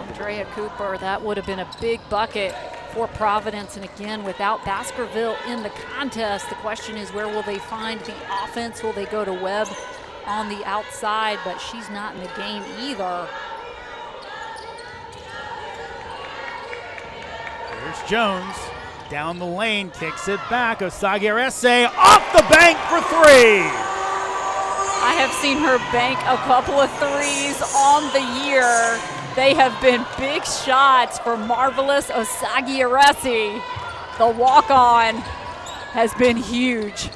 Andrea Cooper, that would have been a big bucket for Providence. And again, without Baskerville in the contest, the question is, where will they find the offense? Will they go to Webb on the outside? But she's not in the game either. Here's Jones, down the lane, kicks it back. Osagi Arese off the bank for three. I have seen her bank a couple of threes on the year. They have been big shots for Marvelous Osagi Arese. The walk-on has been huge.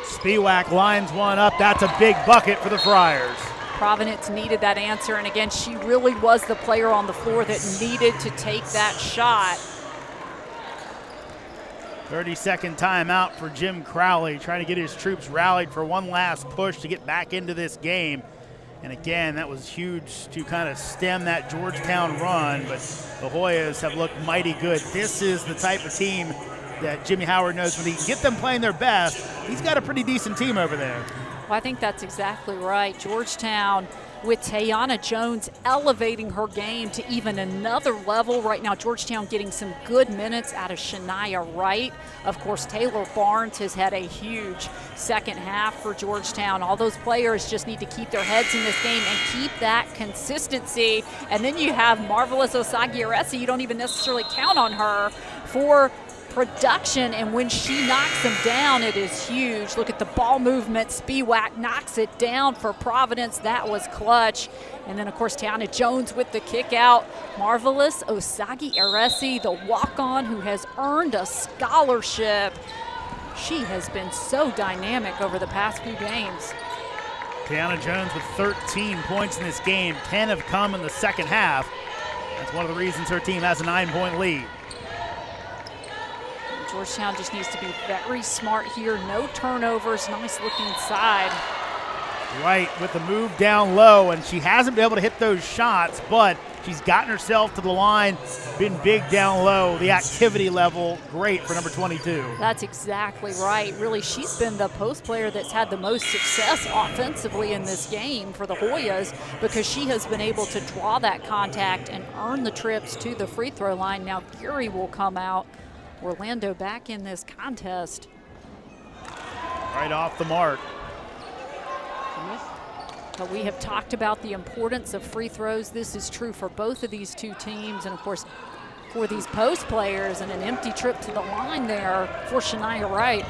Spiewak lines one up. That's a big bucket for the Friars. Providence needed that answer, and again, she really was the player on the floor that needed to take that shot. 30-second timeout for Jim Crowley, trying to get his troops rallied for one last push to get back into this game. And again, that was huge to kind of stem that Georgetown run, but the Hoyas have looked mighty good. This is the type of team that Jimmy Howard knows when he can get them playing their best. He's got a pretty decent team over there. Well, I think that's exactly right. Georgetown, with Tayana Jones elevating her game to even another level. Right now, Georgetown getting some good minutes out of Shania Wright. Of course, Taylor Barnes has had a huge second half for Georgetown. All those players just need to keep their heads in this game and keep that consistency. And then you have Marvelous Osagi Arese. You don't even necessarily count on her for production, and when she knocks them down, it is huge. Look at the ball movement. Spiewak knocks it down for Providence. That was clutch. And then, of course, Tayana Jones with the kick out. Marvelous Osagi Arese, the walk-on who has earned a scholarship. She has been so dynamic over the past few games. Tayana Jones with 13 points in this game. 10 have come in the second half. That's one of the reasons her team has a 9-point lead. Georgetown just needs to be very smart here. No turnovers, nice looking side. Right, with the move down low, and she hasn't been able to hit those shots, but she's gotten herself to the line, been big down low. The activity level, great for number 22. That's exactly right. Really, she's been the post player that's had the most success offensively in this game for the Hoyas, because she has been able to draw that contact and earn the trips to the free throw line. Now Geary will come out. Orlando back in this contest. Right off the mark. But we have talked about the importance of free throws. This is true for both of these two teams, and of course for these post players, and an empty trip to the line there for Shania Wright.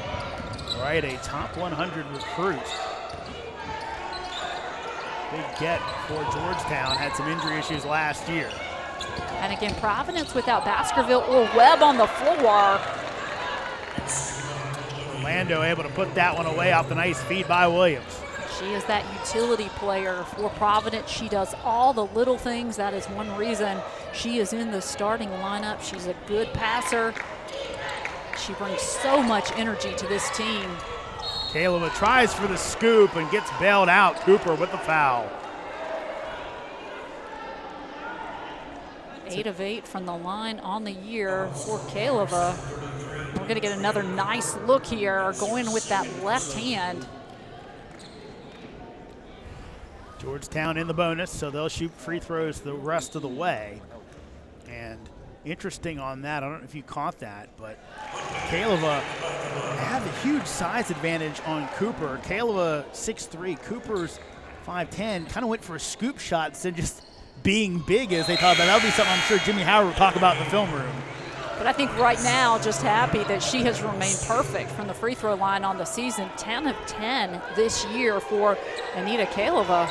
Right, a top 100 recruit. Big get for Georgetown, had some injury issues last year. And again, Providence without Baskerville or Webb on the floor. Orlando able to put that one away off the nice feed by Williams. She is that utility player for Providence. She does all the little things. That is one reason she is in the starting lineup. She's a good passer. She brings so much energy to this team. Caleb tries for the scoop and gets bailed out. Cooper with the foul. 8 of 8 from the line on the year for Kaleva. We're going to get another nice look here, going with that left hand. Georgetown in the bonus, so they'll shoot free throws the rest of the way. And interesting on that, I don't know if you caught that, but Kaleva had a huge size advantage on Cooper. Kaleva 6'3", Cooper's 5'10", kind of went for a scoop shot instead of just being big as they thought about. That would be something I'm sure Jimmy Howard will talk about in the film room. But I think right now, just happy that she has remained perfect from the free throw line on the season. 10 of 10 this year for Anita Kaleva.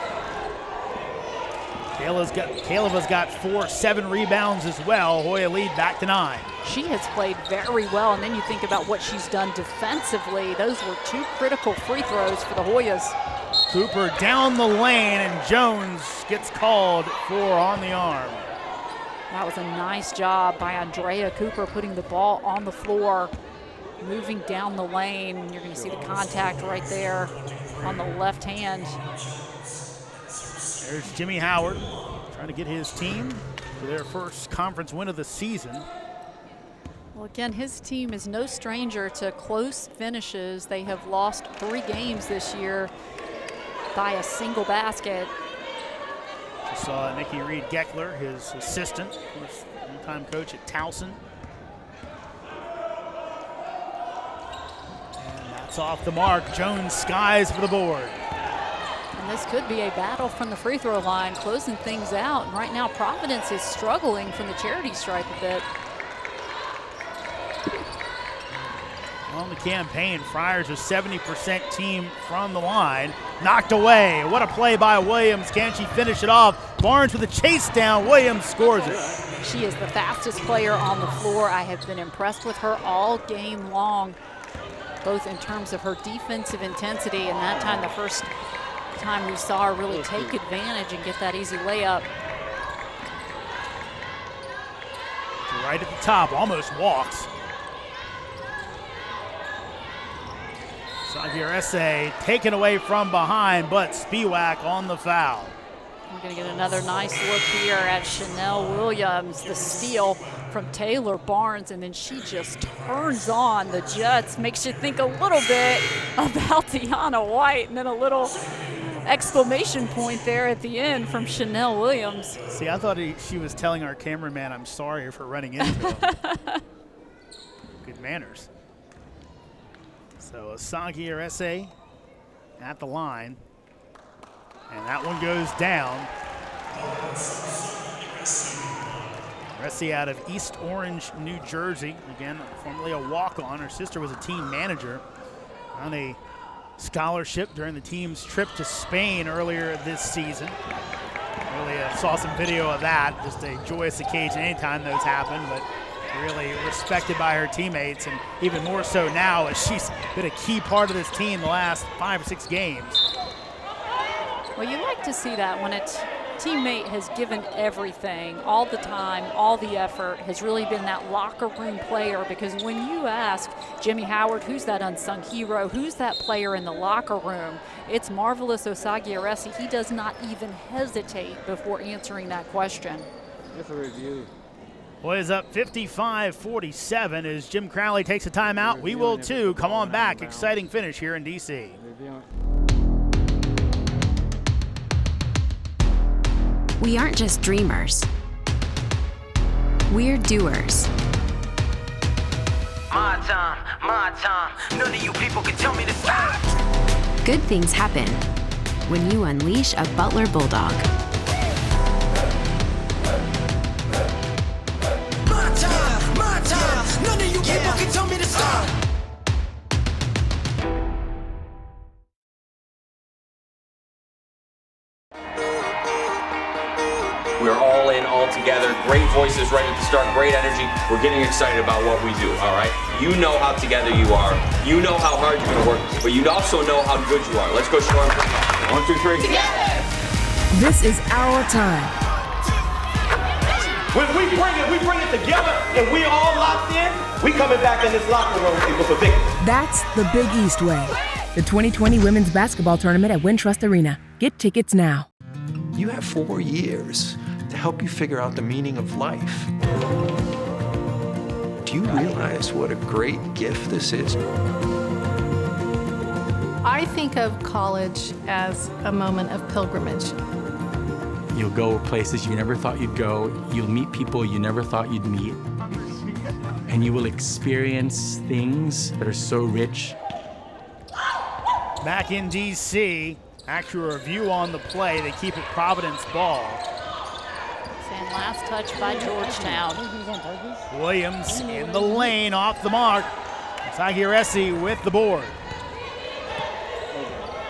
Kaleva's got 7 rebounds as well. Hoya lead back to 9. She has played very well, and then you think about what she's done defensively. Those were 2 critical free throws for the Hoyas. Cooper down the lane, and Jones gets called for on the arm. That was a nice job by Andrea Cooper putting the ball on the floor, moving down the lane. You're going to see the contact right there on the left hand. There's Jimmy Howard trying to get his team to their first conference win of the season. Well, again, his team is no stranger to close finishes. They have lost 3 games this year by a single basket. Just saw Nikki Reed-Geckler, his assistant, one-time coach at Towson. And that's off the mark. Jones skies for the board. And this could be a battle from the free throw line, closing things out. And right now, Providence is struggling from the charity stripe a bit. On the campaign, Friars a 70% team from the line. Knocked away. What a play by Williams. Can she finish it off? Barnes with a chase down. Williams scores it. She is the fastest player on the floor. I have been impressed with her all game long, both in terms of her defensive intensity, and that time, the first time we saw her really take advantage and get that easy layup. Right at the top, almost walks. Sagirese taken away from behind, but Spiewak on the foul. We're going to get another nice look here at Chanel Williams, the steal from Taylor Barnes, and then she just turns on the Jets, makes you think a little bit about Deanna White, and then a little exclamation point there at the end from Chanel Williams. See, I thought she was telling our cameraman, I'm sorry for running into him. Good manners. So Sagirese at the line, and that one goes down. Resi out of East Orange, New Jersey. Again, formerly a walk-on. Her sister was a team manager on a scholarship during the team's trip to Spain earlier this season. Really saw some video of that. Just a joyous occasion anytime those happen, but really respected by her teammates, and even more so now as she's been a key part of this team the last 5 or 6 games. Well, you like to see that when a teammate has given everything, all the time, all the effort, has really been that locker room player, because when you ask Jimmy Howard, who's that unsung hero, who's that player in the locker room, it's Marvelous Osagie-Aresi. He does not even hesitate before answering that question. Just a review. Boys up 55-47 as Jim Crowley takes a timeout. We will too. Come on back. Exciting finish here in D.C. We aren't just dreamers. We're doers. My time. None of you people can tell me to stop. Good things happen when you unleash a Butler Bulldog. My time. None of you people can tell me to stop. We're all in, all together. Great voices right at the start, great energy. We're getting excited about what we do, all right? You know how together you are. You know how hard you're gonna work, but you also know how good you are. Let's go, Storm. 1, 2, 3. Together! This is our time. When we bring it together and we all locked in, we coming back in this locker room with a victory. That's the Big East Way. The 2020 Women's Basketball Tournament at Wintrust Arena. Get tickets now. You have 4 years to help you figure out the meaning of life. Do you realize what a great gift this is? I think of college as a moment of pilgrimage. You'll go places you never thought you'd go. You'll meet people you never thought you'd meet. And you will experience things that are so rich. Back in D.C., actual review on the play. They keep it Providence ball. And last touch by Georgetown. Williams in the lane, off the mark. Sagirese with the board.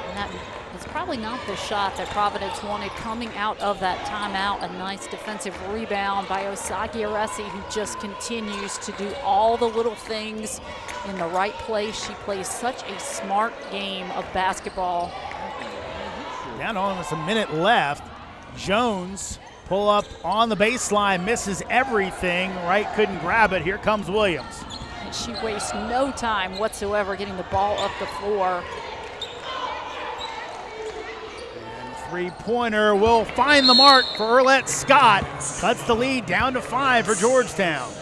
And that is probably not the shot that Providence wanted coming out of that timeout. A nice defensive rebound by Osagie-Aresi, who just continues to do all the little things in the right place. She plays such a smart game of basketball. Down almost a minute left. Jones Pull up on the baseline, misses everything. Wright couldn't grab it. Here comes Williams. And she wastes no time whatsoever getting the ball up the floor. And three-pointer will find the mark for Arlette Scott. Cuts the lead down to 5 for Georgetown.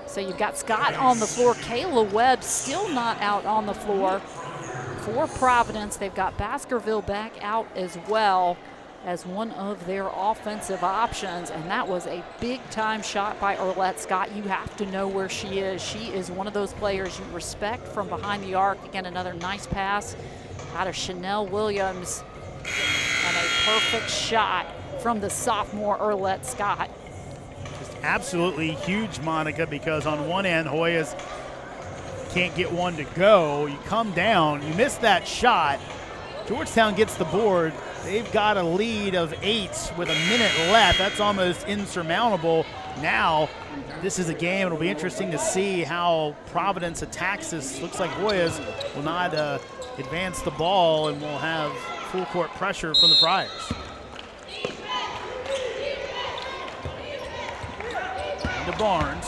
So you've got Scott on the floor. Kayla Webb still not out on the floor for Providence. They've got Baskerville back out as well as one of their offensive options, and that was a big-time shot by Arlette Scott. You have to know where she is. She is one of those players you respect from behind the arc. Again, another nice pass out of Chanel Williams, and a perfect shot from the sophomore Arlette Scott. Just absolutely huge, Monica, because on one end, Hoyas can't get one to go. You come down, you miss that shot. Georgetown gets the board. They've got a lead of 8 with a minute left. That's almost insurmountable. Now, this is a game. It'll be interesting to see how Providence attacks this. Looks like Hoyas will not advance the ball and will have full court pressure from the Friars. To Barnes.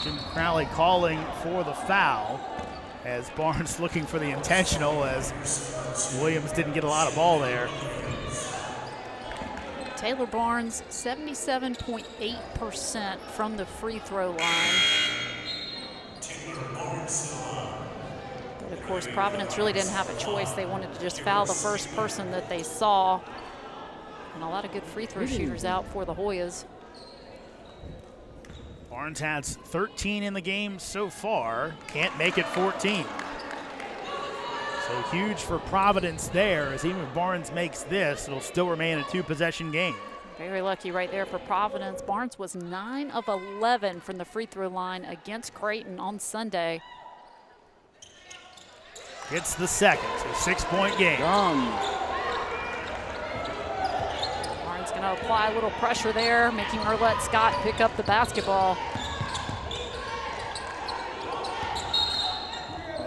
Jim Crowley calling for the foul as Barnes looking for the intentional as Williams didn't get a lot of ball there. Taylor Barnes, 77.8% from the free throw line. But of course, Providence really didn't have a choice. They wanted to just foul the first person that they saw. And a lot of good free throw shooters out for the Hoyas. Barnes has 13 in the game so far. Can't make it 14. So huge for Providence there, as even if Barnes makes this, it'll still remain a 2-possession game. Very lucky right there for Providence. Barnes was 9 of 11 from the free throw line against Creighton on Sunday. It's the second, so 6-point game. Barnes going to apply a little pressure there, making Arlette Scott pick up the basketball.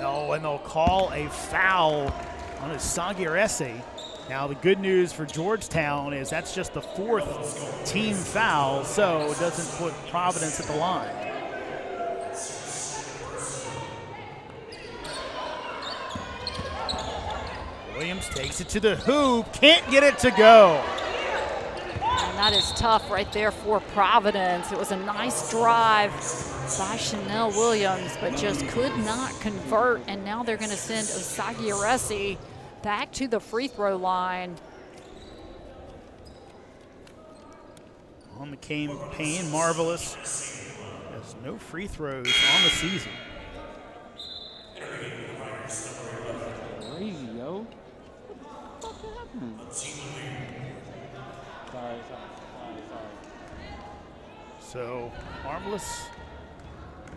Oh, and they'll call a foul on Sagiresi. Now, the good news for Georgetown is that's just the 4th team foul, so it doesn't put Providence at the line. Williams takes it to the hoop, can't get it to go. And that is tough right there for Providence. It was a nice drive by Chanel Williams, but just could not convert. And now they're going to send Sagiresi back to the free throw line. On the campaign, Marvelous has no free throws on the season. Crazy, yo. What happened? Sorry. So, Marvelous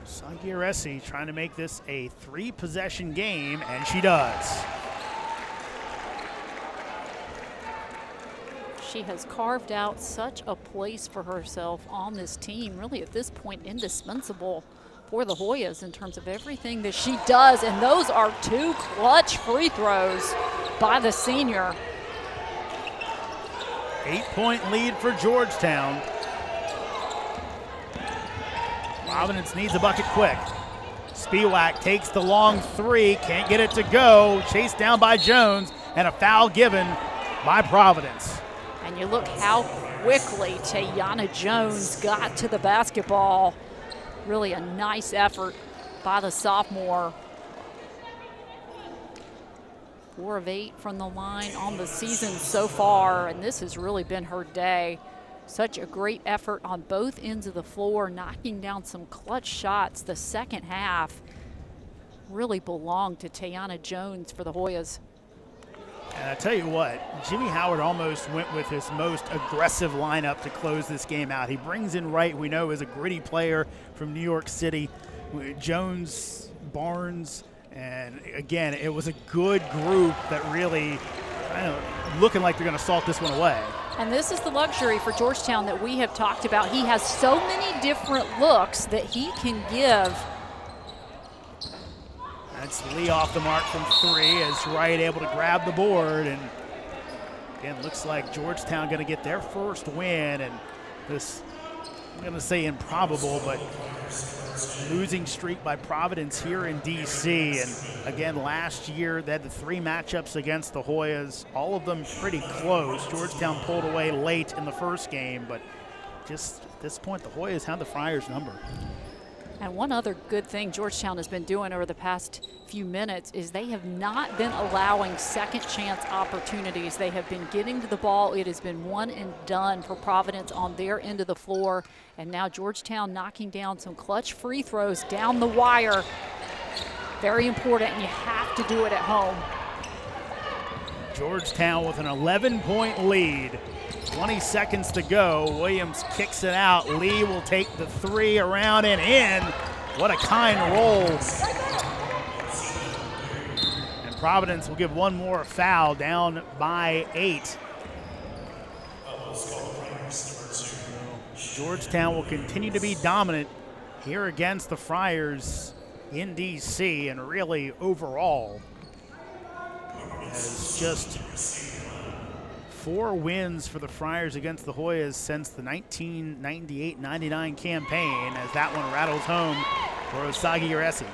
Sagiresi trying to make this a 3-possession game, and she does. She has carved out such a place for herself on this team, really at this point indispensable for the Hoyas in terms of everything that she does, and those are 2 clutch free throws by the senior. 8-point lead for Georgetown. Providence needs a bucket quick. Spiewak takes the long 3, can't get it to go. Chased down by Jones, and a foul given by Providence. And you look how quickly Tayana Jones got to the basketball. Really a nice effort by the sophomore. 4 of 8 from the line on the season so far, and this has really been her day. Such a great effort on both ends of the floor, knocking down some clutch shots. The second half really belonged to Tayana Jones for the Hoyas. And I tell you what, Jimmy Howard almost went with his most aggressive lineup to close this game out. He brings in Wright, we know is a gritty player from New York City. Jones, Barnes, and again, it was a good group that really looking like they're going to salt this one away. And this is the luxury for Georgetown that we have talked about. He has so many different looks that he can give. That's Lee off the mark from 3 as Wright able to grab the board and Again, looks like Georgetown going to get their first win, and this, I'm going to say improbable, but losing streak by Providence here in D.C. And again, last year they had the 3 matchups against the Hoyas, all of them pretty close. Georgetown pulled away late in the first game, but just at this point, the Hoyas have the Friars number. And one other good thing Georgetown has been doing over the past few minutes is they have not been allowing second chance opportunities. They have been getting to the ball. It has been one and done for Providence on their end of the floor. And now Georgetown knocking down some clutch free throws down the wire. Very important, and you have to do it at home. Georgetown with an 11-point lead. 20 seconds to go. Williams kicks it out. Lee will take the 3 around and in. What a kind roll. And Providence will give one more foul, down by 8. Georgetown will continue to be dominant here against the Friars in D.C. and really overall has just 4 wins for the Friars against the Hoyas since the 1998-99 campaign, as that one rattles home for Osagie Uresi.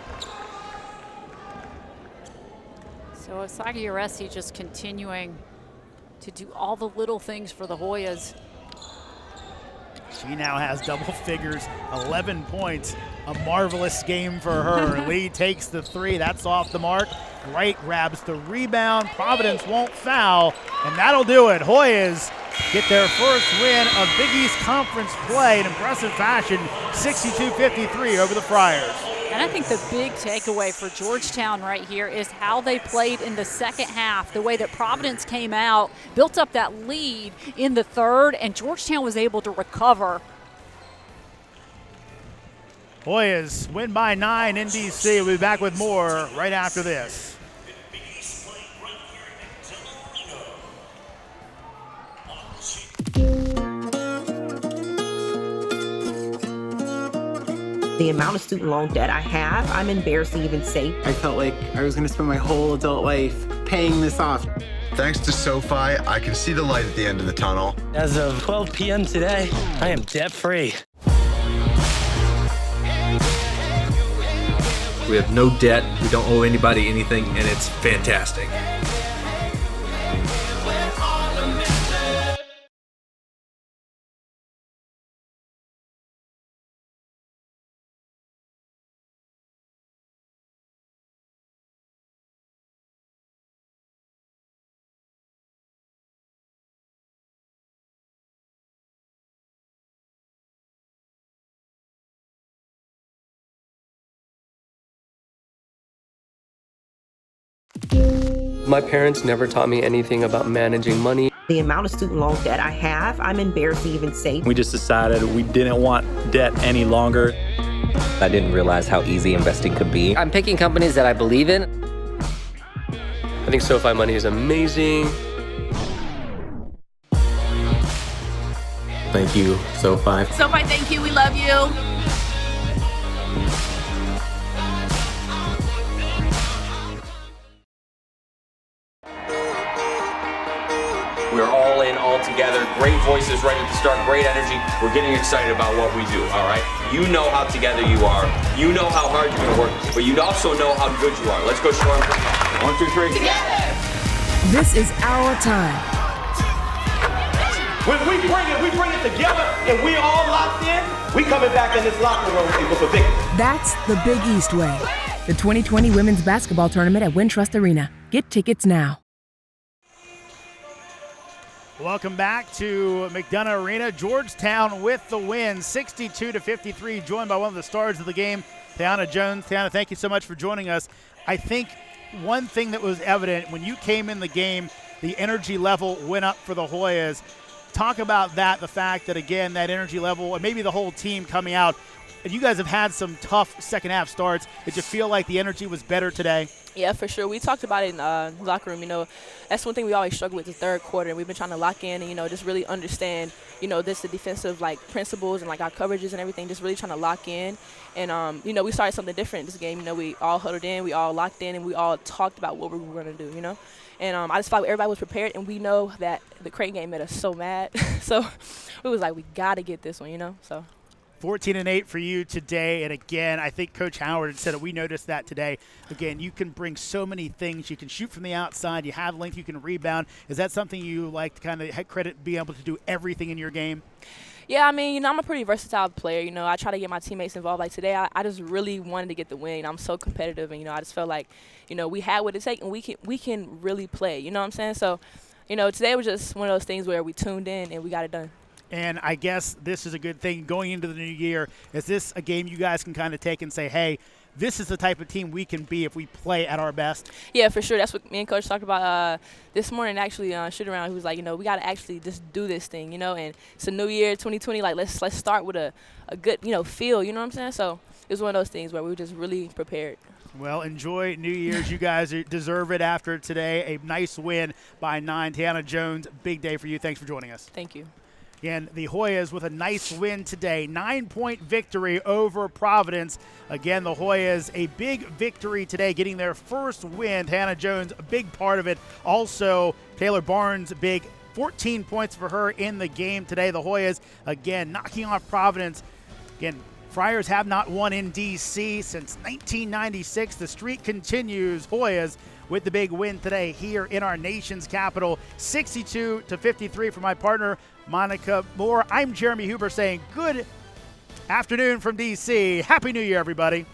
So Osagie Uresi just continuing to do all the little things for the Hoyas. She now has double figures, 11 points, a marvelous game for her. Lee takes the 3, that's off the mark. Wright grabs the rebound. Providence won't foul, and that'll do it. Hoyas get their first win of Big East Conference play in impressive fashion, 62-53 over the Friars. And I think the big takeaway for Georgetown right here is how they played in the second half, the way that Providence came out, built up that lead in the third, and Georgetown was able to recover. Hoyas win by 9 in D.C. We'll be back with more right after this. The amount of student loan debt I have, I'm embarrassed to even say. I felt like I was going to spend my whole adult life paying this off. Thanks to SoFi, I can see the light at the end of the tunnel. As of 12 p.m. today, I am debt-free. We have no debt, we don't owe anybody anything, and it's fantastic. My parents never taught me anything about managing money. The amount of student loan debt I have, I'm embarrassed to even say. We just decided we didn't want debt any longer. I didn't realize how easy investing could be. I'm picking companies that I believe in. I think SoFi Money is amazing. Thank you, SoFi. SoFi, thank you. We love you. We're all in, all together. Great voices ready to start, great energy. We're getting excited about what we do, all right? You know how together you are. You know how hard you're going to work, but you also know how good you are. Let's go show them. 1, 2, 3. Together! This is our time. When we bring it together and we all locked in, we coming back in this locker room with a victory. That's the Big East way. The 2020 Women's Basketball Tournament at Wintrust Arena. Get tickets now. Welcome back to McDonough Arena. Georgetown with the win, 62-53, joined by one of the stars of the game, Tiana Jones. Tiana, thank you so much for joining us. I think one thing that was evident when you came in the game, the energy level went up for the Hoyas. Talk about that, the fact that, again, that energy level, and maybe the whole team coming out, and you guys have had some tough second half starts. Did you feel like the energy was better today? Yeah, for sure. We talked about it in the locker room. You know, that's one thing we always struggle with the third quarter, and we've been trying to lock in and, you know, just really understand, you know, the defensive, like, principles and, like, our coverages and everything, just really trying to lock in. And, you know, we started something different this game. You know, we all huddled in, we all locked in, and we all talked about what we were going to do, you know. And I just felt like everybody was prepared, and we know that the Creighton game made us so mad. So it was like, we got to get this one, you know, so. 14-8 for you today, and again, I think Coach Howard said it. We noticed that today. Again, you can bring so many things. You can shoot from the outside. You have length. You can rebound. Is that something you like to kind of credit being able to do everything in your game? Yeah, I mean, you know, I'm a pretty versatile player. You know, I try to get my teammates involved. Like today, I just really wanted to get the win. I'm so competitive, and, you know, I just felt like, you know, we had what it takes, and we can really play. You know what I'm saying? So, you know, today was just one of those things where we tuned in and we got it done. And I guess this is a good thing going into the new year. Is this a game you guys can kind of take and say, hey, this is the type of team we can be if we play at our best? Yeah, for sure. That's what me and Coach talked about this morning, actually, shoot around. He was like, you know, we got to actually just do this thing, you know, and it's a new year, 2020. Like, let's start with a good, you know, feel, you know what I'm saying? So it was one of those things where we were just really prepared. Well, enjoy New Year's. You guys deserve it after today. A nice win by 9. Tiana Jones, big day for you. Thanks for joining us. Thank you. Again, the Hoyas with a nice win today. 9-point victory over Providence. Again, the Hoyas, a big victory today, getting their first win. Hannah Jones, a big part of it. Also, Taylor Barnes, big 14 points for her in the game today. The Hoyas, again, knocking off Providence. Again, Friars have not won in D.C. since 1996. The streak continues. Hoyas with the big win today here in our nation's capital, 62-53 for my partner, Monica Moore. I'm Jeremy Huber saying good afternoon from D.C. Happy New Year, everybody.